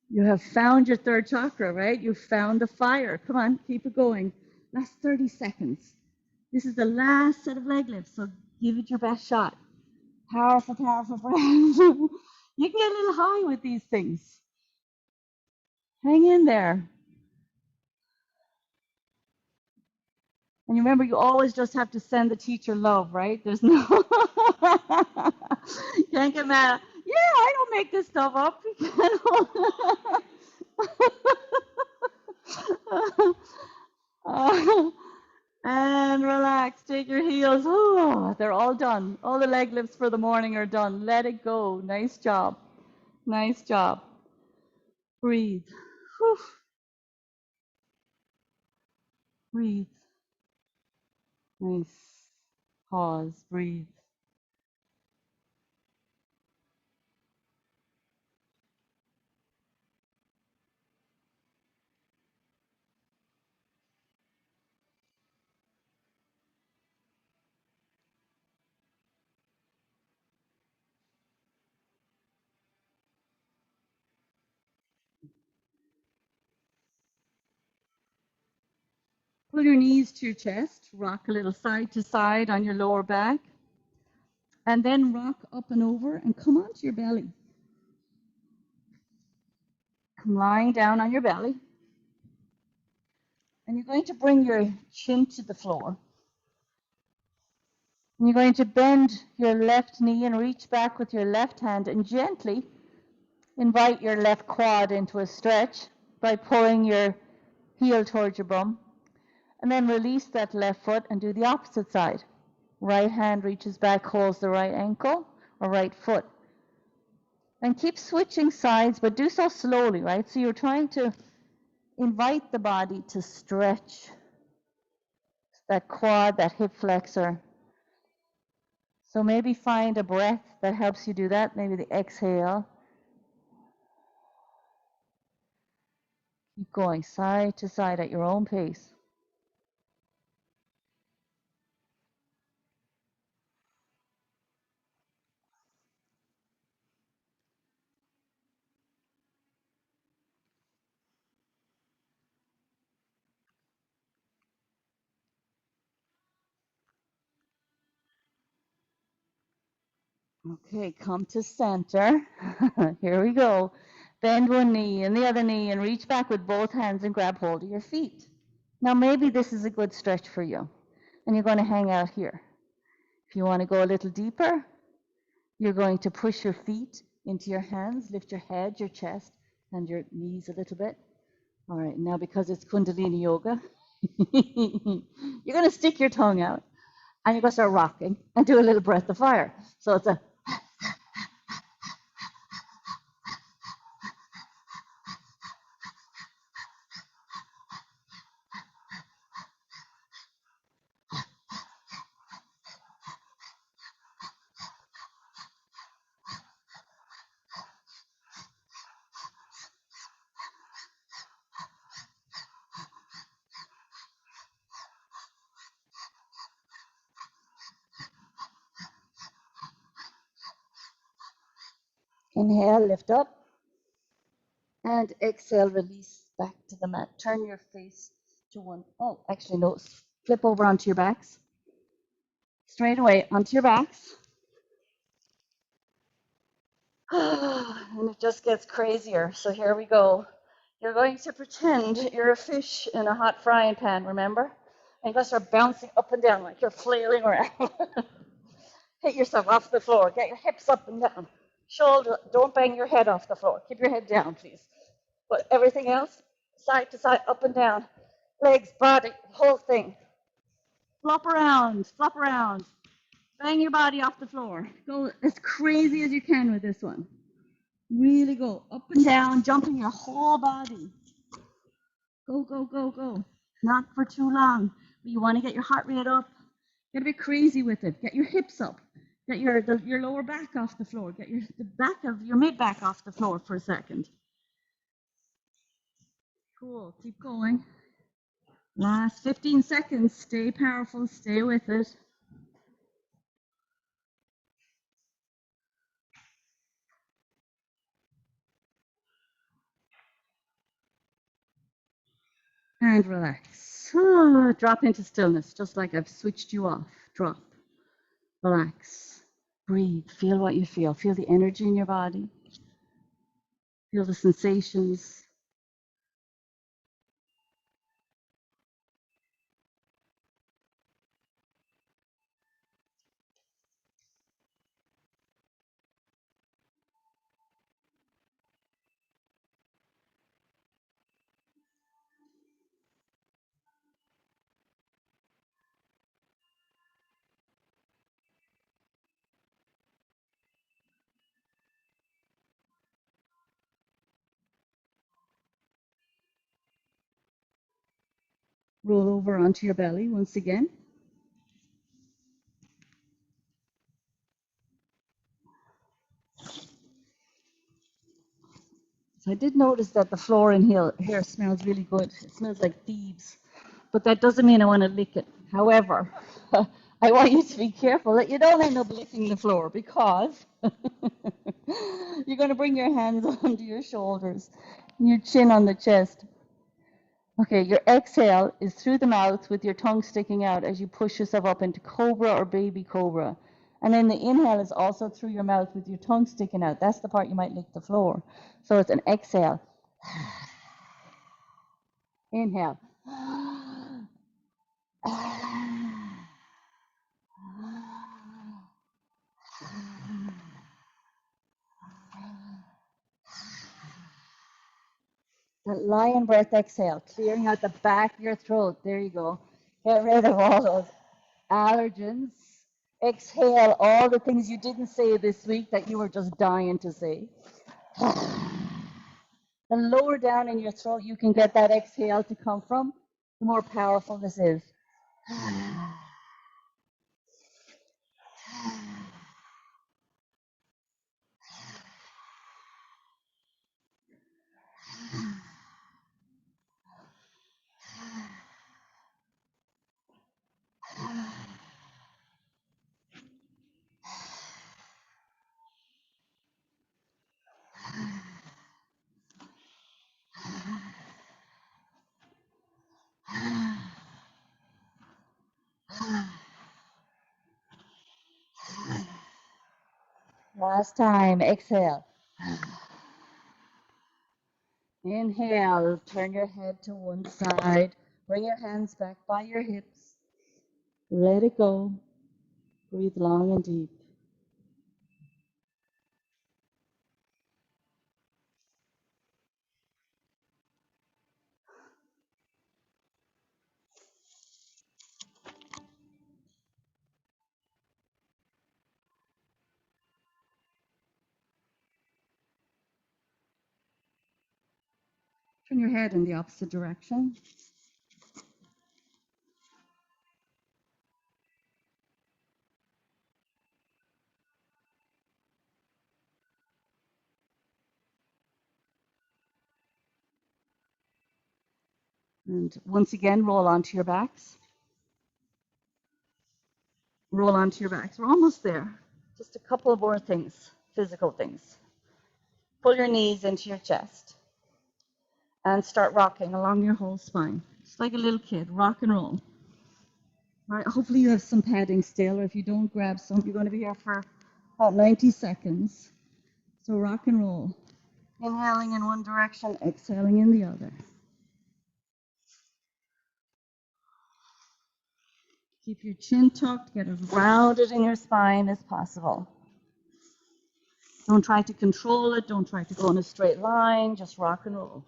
You have found your third chakra, right? You've found the fire. Come on, keep it going. Last 30 seconds. This is the last set of leg lifts, so give it your best shot. Powerful, powerful friends. You can get a little high with these things. Hang in there. And you remember, you always just have to send the teacher love, right? There's no... Can't get mad. Yeah, I don't make this stuff up. And relax, take your heels. Oh, they're all done. All the leg lifts for the morning are done. Let it go. Nice job. Nice job. Breathe. Whew. Breathe. Nice. Pause. Breathe. Pull your knees to your chest. Rock a little side to side on your lower back. And then rock up and over and come onto your belly. Come lying down on your belly. And you're going to bring your chin to the floor. And you're going to bend your left knee and reach back with your left hand and gently invite your left quad into a stretch by pulling your heel towards your bum. And then release that left foot and do the opposite side. Right hand reaches back, holds the right ankle or right foot. And keep switching sides, but do so slowly, right? So you're trying to invite the body to stretch that quad, that hip flexor. So maybe find a breath that helps you do that, maybe the exhale. Keep going side to side at your own pace. Okay, come to center. Here we go. Bend one knee and the other knee and reach back with both hands and grab hold of your feet. Now maybe this is a good stretch for you. And you're going to hang out here. If you want to go a little deeper, you're going to push your feet into your hands, lift your head, your chest, and your knees a little bit. All right, now because it's Kundalini yoga, you're going to stick your tongue out and you're going to start rocking and do a little breath of fire. So it's a inhale, lift up, and exhale, release back to the mat. Turn your face to one. Oh, actually, no, flip over onto your backs. Straight away onto your backs. And it just gets crazier. So here we go. You're going to pretend you're a fish in a hot frying pan, remember? And you're going to start bouncing up and down like you're flailing around. Hit yourself off the floor. Get your hips up and down. Shoulder, don't bang your head off the floor. Keep your head down, please. But everything else, side to side, up and down. Legs, body, whole thing. Flop around, flop around. Bang your body off the floor. Go as crazy as you can with this one. Really go up and down, jumping your whole body. Go, go, go, go. Not for too long. But you want to get your heart rate up. Get a bit crazy with it. Get your hips up. Get your lower back off the floor. Get the back of your mid back off the floor for a second. Cool. Keep going. Last 15 seconds. Stay powerful. Stay with it. And relax. Drop into stillness, just like I've switched you off. Drop. Relax. Breathe. Feel what you feel. Feel the energy in your body. Feel the sensations. Roll over onto your belly once again. So I did notice that the floor in here smells really good. It smells like thieves. But that doesn't mean I want to lick it. However, I want you to be careful that you don't end up licking the floor because you're going to bring your hands onto your shoulders and your chin on the chest. Okay, your exhale is through the mouth with your tongue sticking out as you push yourself up into cobra or baby cobra. And then the inhale is also through your mouth with your tongue sticking out. That's the part you might lick the floor. So it's an exhale. Inhale. The lion breath exhale, clearing out the back of your throat. There you go. Get rid of all those allergens, Exhale all the things you didn't say this week that you were just dying to say. The lower down in your throat you can get that exhale to come from, the more powerful this is. Last time, exhale. Inhale, turn your head to one side. Bring your hands back by your hips. Let it go. Breathe long and deep. Turn your head in the opposite direction. And once again, roll onto your backs. Roll onto your backs. We're almost there. Just a couple more things, physical things. Pull your knees into your chest and start rocking along your whole spine. Just like a little kid, rock and roll. All right, hopefully you have some padding still, or if you don't, grab some. You're going to be here for about 90 seconds. So rock and roll. Inhaling in one direction, exhaling in the other. Keep your chin tucked, get as rounded in your spine as possible. Don't try to control it, don't try to go in a straight line, just rock and roll.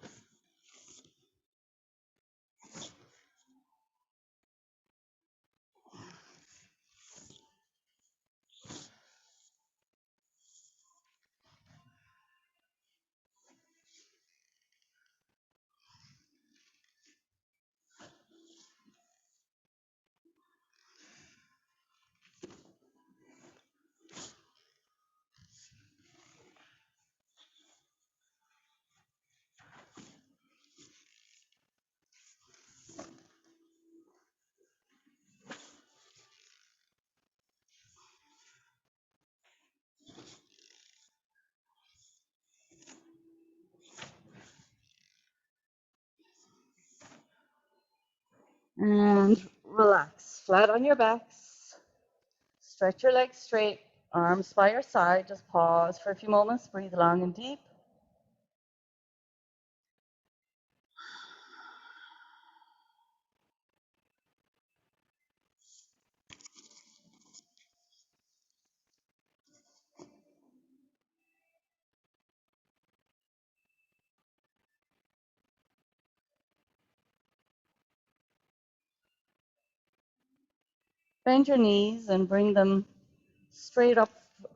And relax, flat on your backs. Stretch your legs straight, arms by your side. Just pause for a few moments, breathe long and deep. Bend your knees and bring them straight up,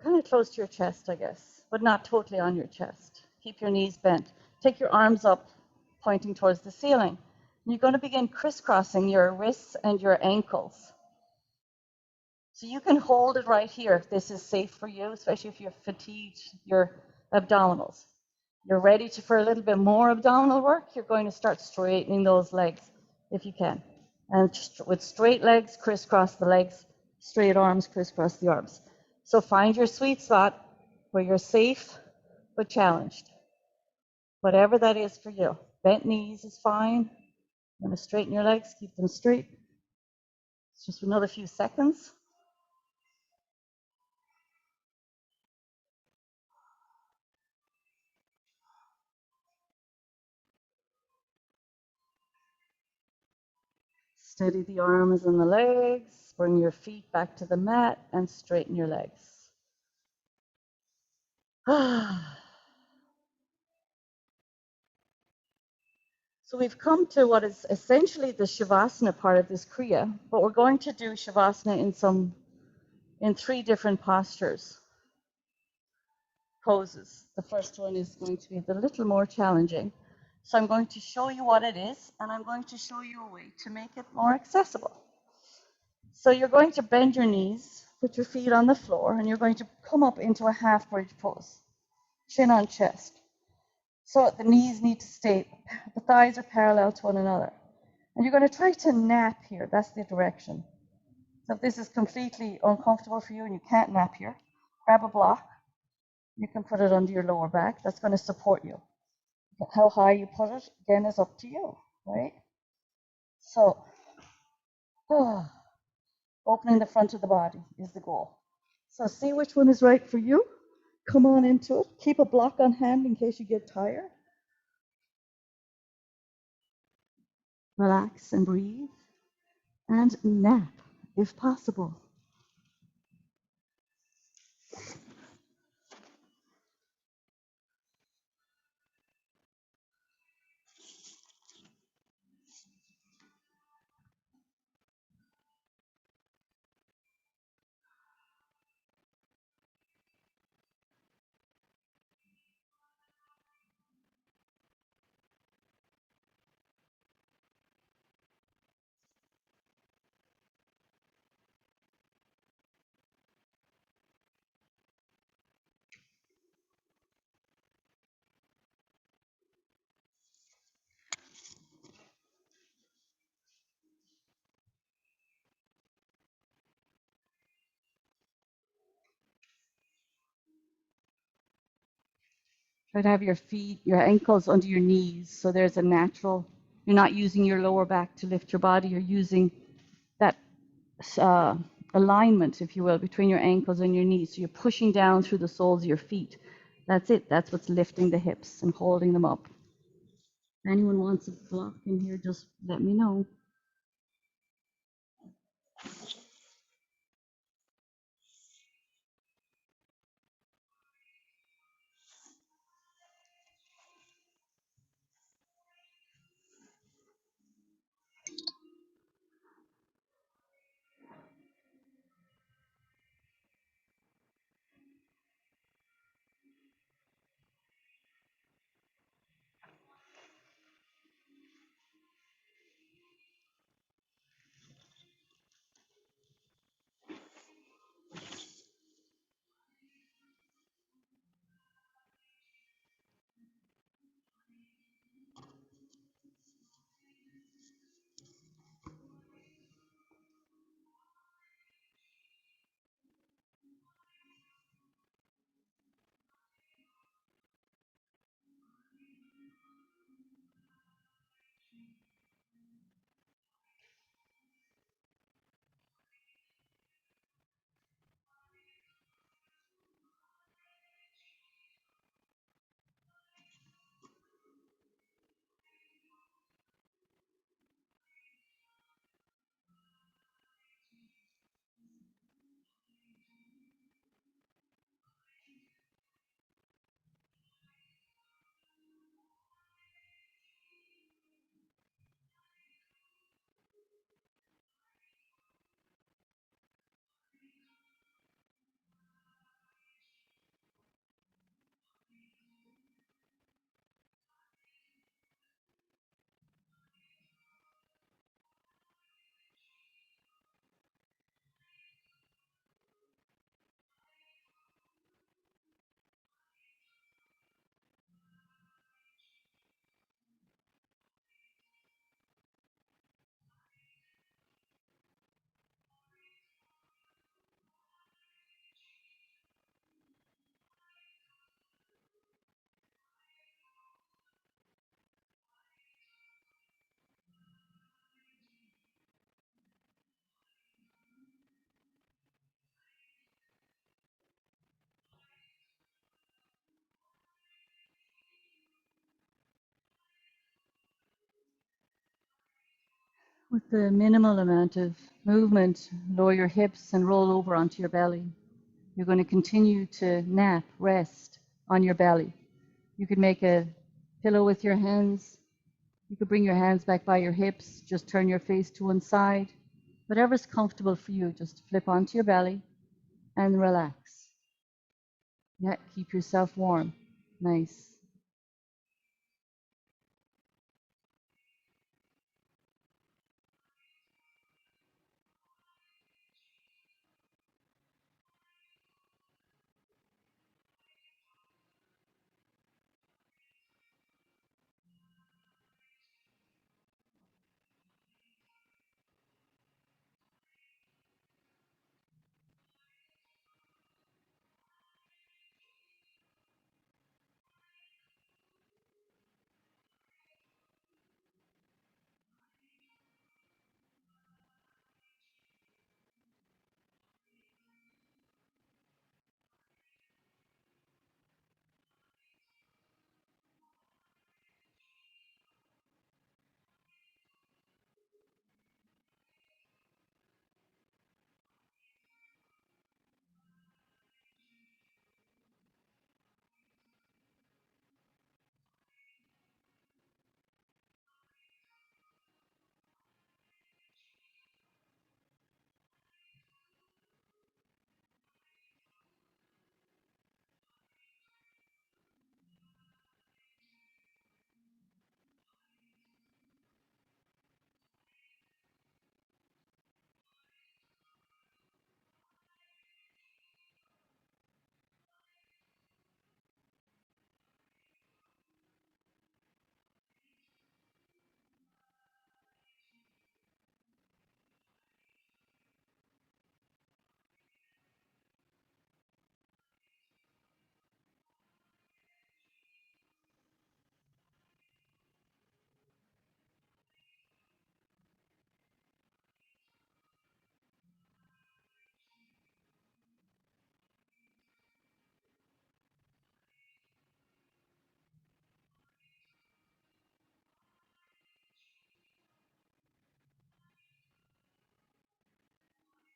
kind of close to your chest, I guess, but not totally on your chest. Keep your knees bent. Take your arms up, pointing towards the ceiling. And you're going to begin crisscrossing your wrists and your ankles. So you can hold it right here if this is safe for you, especially if you're fatigued, your abdominals. You're ready for a little bit more abdominal work, you're going to start straightening those legs if you can. And with straight legs, crisscross the legs, straight arms, crisscross the arms. So find your sweet spot where you're safe but challenged. Whatever that is for you. Bent knees is fine. You're going to straighten your legs, keep them straight. It's just another few seconds. Steady the arms and the legs. Bring your feet back to the mat and straighten your legs. So we've come to what is essentially the Shavasana part of this Kriya, but we're going to do Shavasana in some in 3 different poses. The first one is going to be a little more challenging. So I'm going to show you what it is, and I'm going to show you a way to make it more accessible. So you're going to bend your knees, put your feet on the floor, and you're going to come up into a half bridge pose, chin on chest. So the knees need to stay, the thighs are parallel to one another. And you're going to try to nap here, that's the direction. So if this is completely uncomfortable for you and you can't nap here, grab a block. You can put it under your lower back. That's going to support you. How high you put it, again, is up to you, right? So, opening the front of the body is the goal. So see which one is right for you. Come on into it. Keep a block on hand in case you get tired. Relax and breathe. And nap, if possible. Try to have your feet, your ankles under your knees, so there's a natural, you're not using your lower back to lift your body, you're using that alignment, if you will, between your ankles and your knees. So you're pushing down through the soles of your feet. That's it. That's what's lifting the hips and holding them up. If anyone wants a block in here, just let me know. With the minimal amount of movement, lower your hips and roll over onto your belly. You're going to continue to nap, rest on your belly. You could make a pillow with your hands. You could bring your hands back by your hips, just turn your face to one side. Whatever's comfortable for you, just flip onto your belly and relax. Yeah, keep yourself warm. Nice.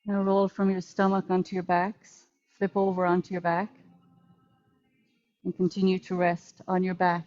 Now roll from your stomach onto your backs, flip over onto your back, and continue to rest on your back.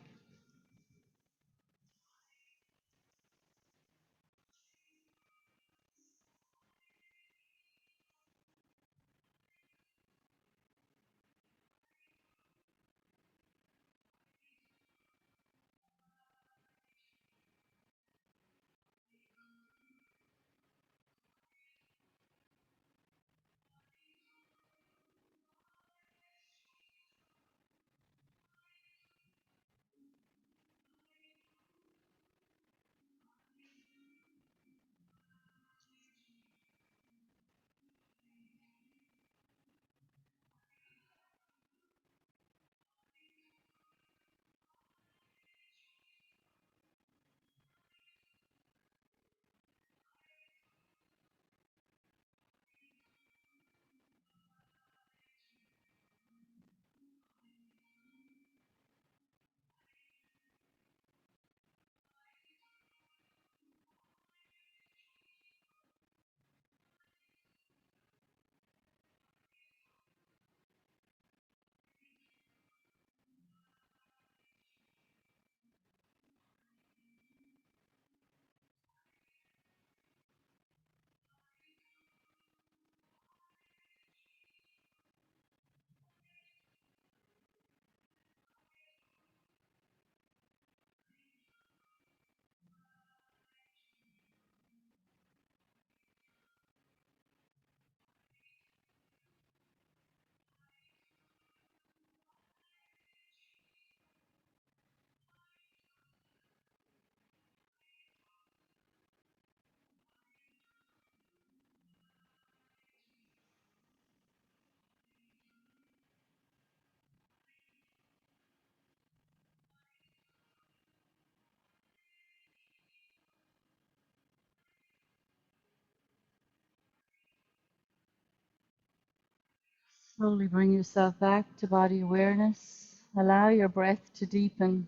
Slowly bring yourself back to body awareness. Allow your breath to deepen.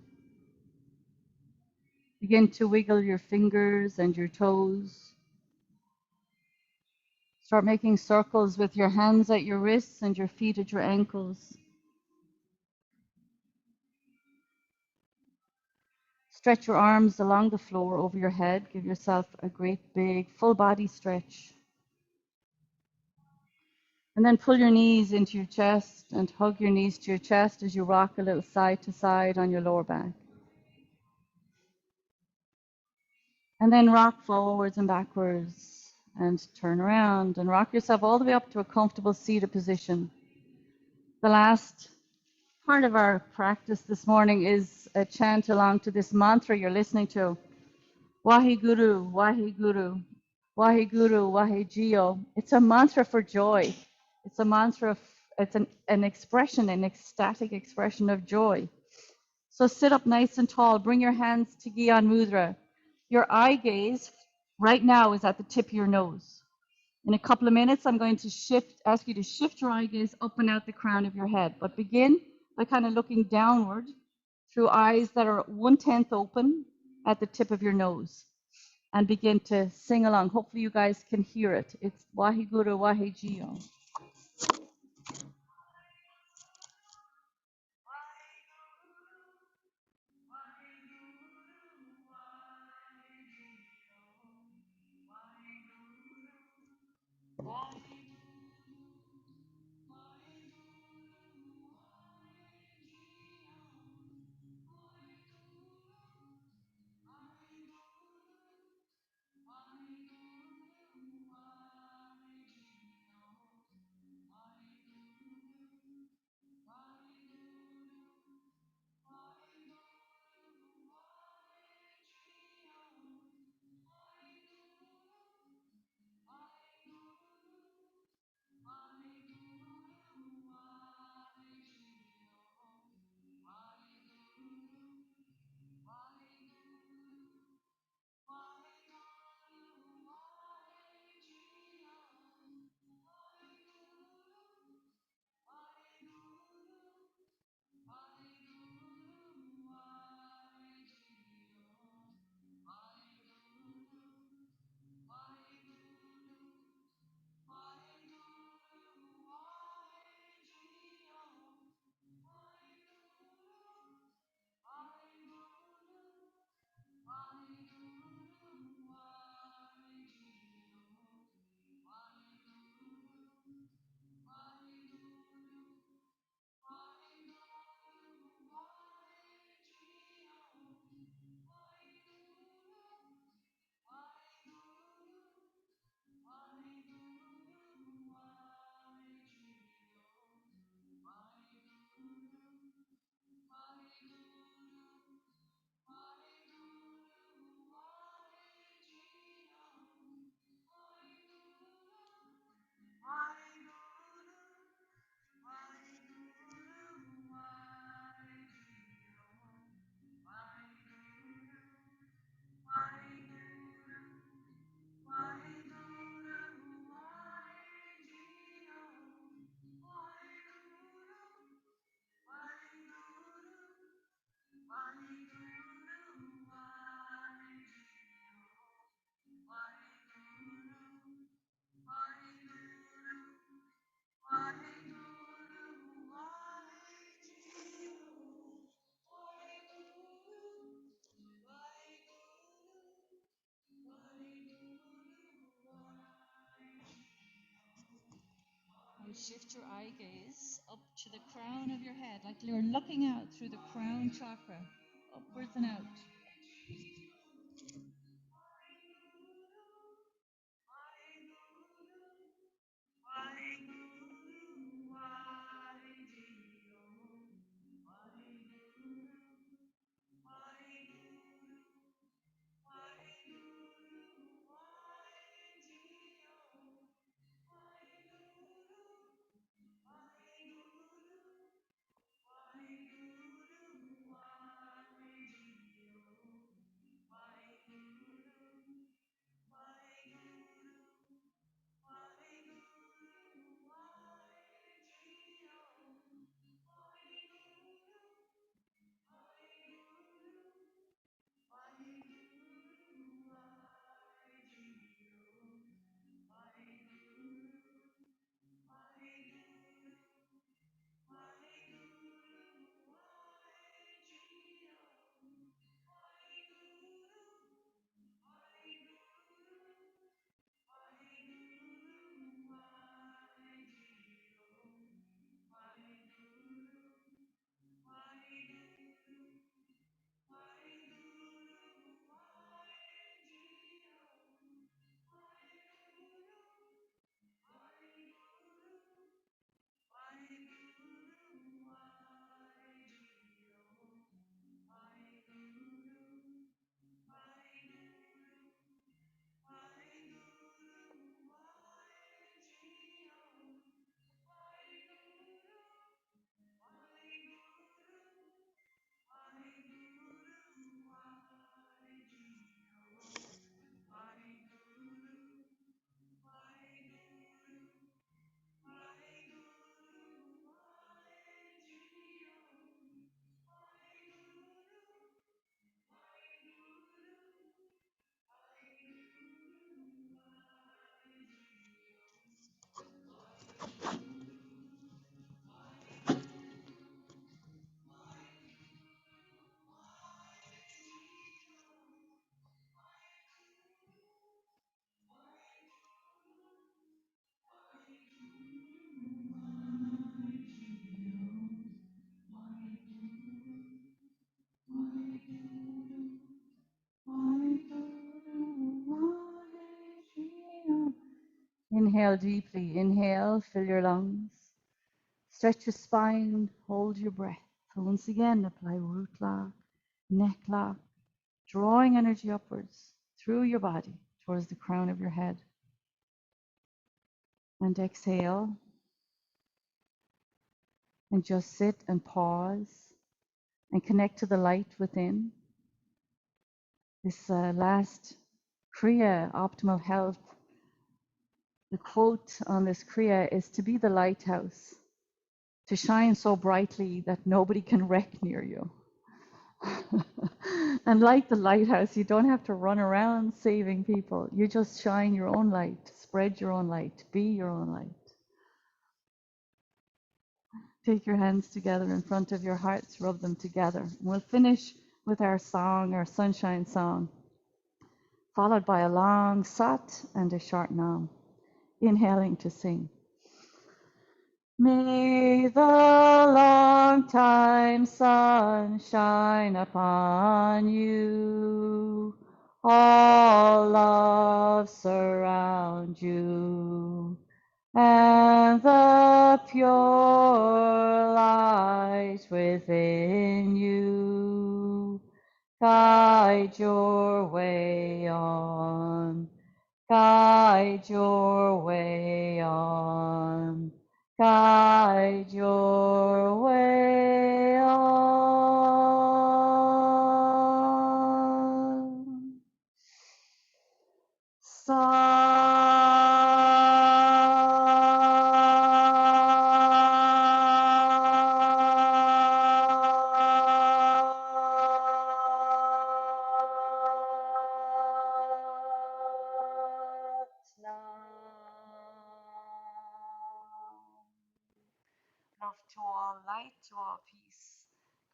Begin to wiggle your fingers and your toes. Start making circles with your hands at your wrists and your feet at your ankles. Stretch your arms along the floor over your head. Give yourself a great big full body stretch. And then pull your knees into your chest and hug your knees to your chest as you rock a little side to side on your lower back. And then rock forwards and backwards and turn around and rock yourself all the way up to a comfortable seated position. The last part of our practice this morning is a chant along to this mantra you're listening to. Waheguru, Waheguru, Waheguru, Wahegio. It's a mantra for joy. It's a mantra, it's an expression, an ecstatic expression of joy. So sit up nice and tall. Bring your hands to Gyan Mudra. Your eye gaze right now is at the tip of your nose. In a couple of minutes, I'm going to ask you to shift your eye gaze up and out the crown of your head. But begin by kind of looking downward through eyes that are 1/10 open at the tip of your nose. And begin to sing along. Hopefully you guys can hear it. It's Waheguru Wahegio. And shift your eye gaze up to the crown of your head, like you're looking out through the crown chakra, upwards and out. Inhale deeply. Inhale, fill your lungs. Stretch your spine, hold your breath. Once again, apply root lock, neck lock, drawing energy upwards through your body towards the crown of your head. And exhale, and just sit and pause and connect to the light within. This last Kriya, optimal health, the quote on this Kriya is to be the lighthouse, to shine so brightly that nobody can wreck near you. And like the lighthouse, you don't have to run around saving people. You just shine your own light, spread your own light, be your own light. Take your hands together in front of your hearts, rub them together. We'll finish with our song, our sunshine song, followed by a long sat and a short nam, inhaling to sing. May the long time sun shine upon you, all love surround you, and the pure light within you guide your way on, guide your way on. Guide your way on. Love to all, light to all, peace,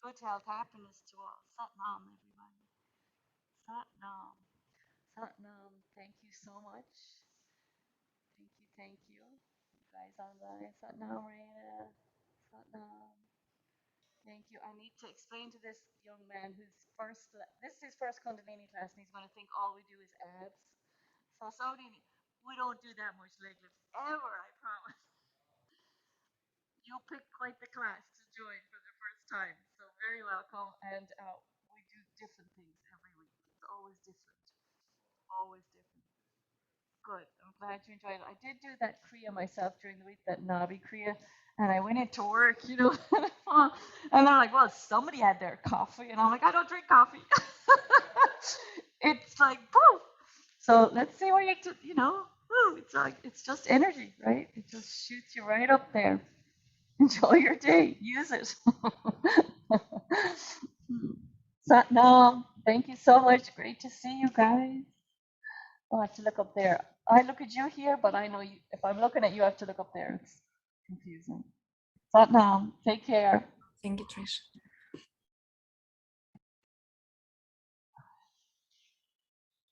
good health, happiness to all. Sat Nam, everybody. Sat Nam. Sat Nam. Thank you so much. Thank you, thank you. You guys online. Sat Nam, Raina. Sat Nam. Thank you. I need to explain to this young man this is his first Kundalini class, and he's going to think all we do is abs. So, we don't do that much leg lifts ever, I promise. You picked quite the class to join for the first time, so very welcome. And we do different things every week. It's always different, always different. Good. I'm glad you enjoyed it. I did do that Kriya myself during the week, that Nabi Kriya, and I went into work, and they're like, "Well, somebody had their coffee," and I'm like, "I don't drink coffee." It's like poof. So let's see where it's just energy, right? It just shoots you right up there. Enjoy your day. Use it. Satnam, thank you so much. Great to see you guys. I'll have to look up there. I look at you here, but I know you. If I'm looking at you, I have to look up there. It's confusing. Satnam, take care. Thank you, Trish.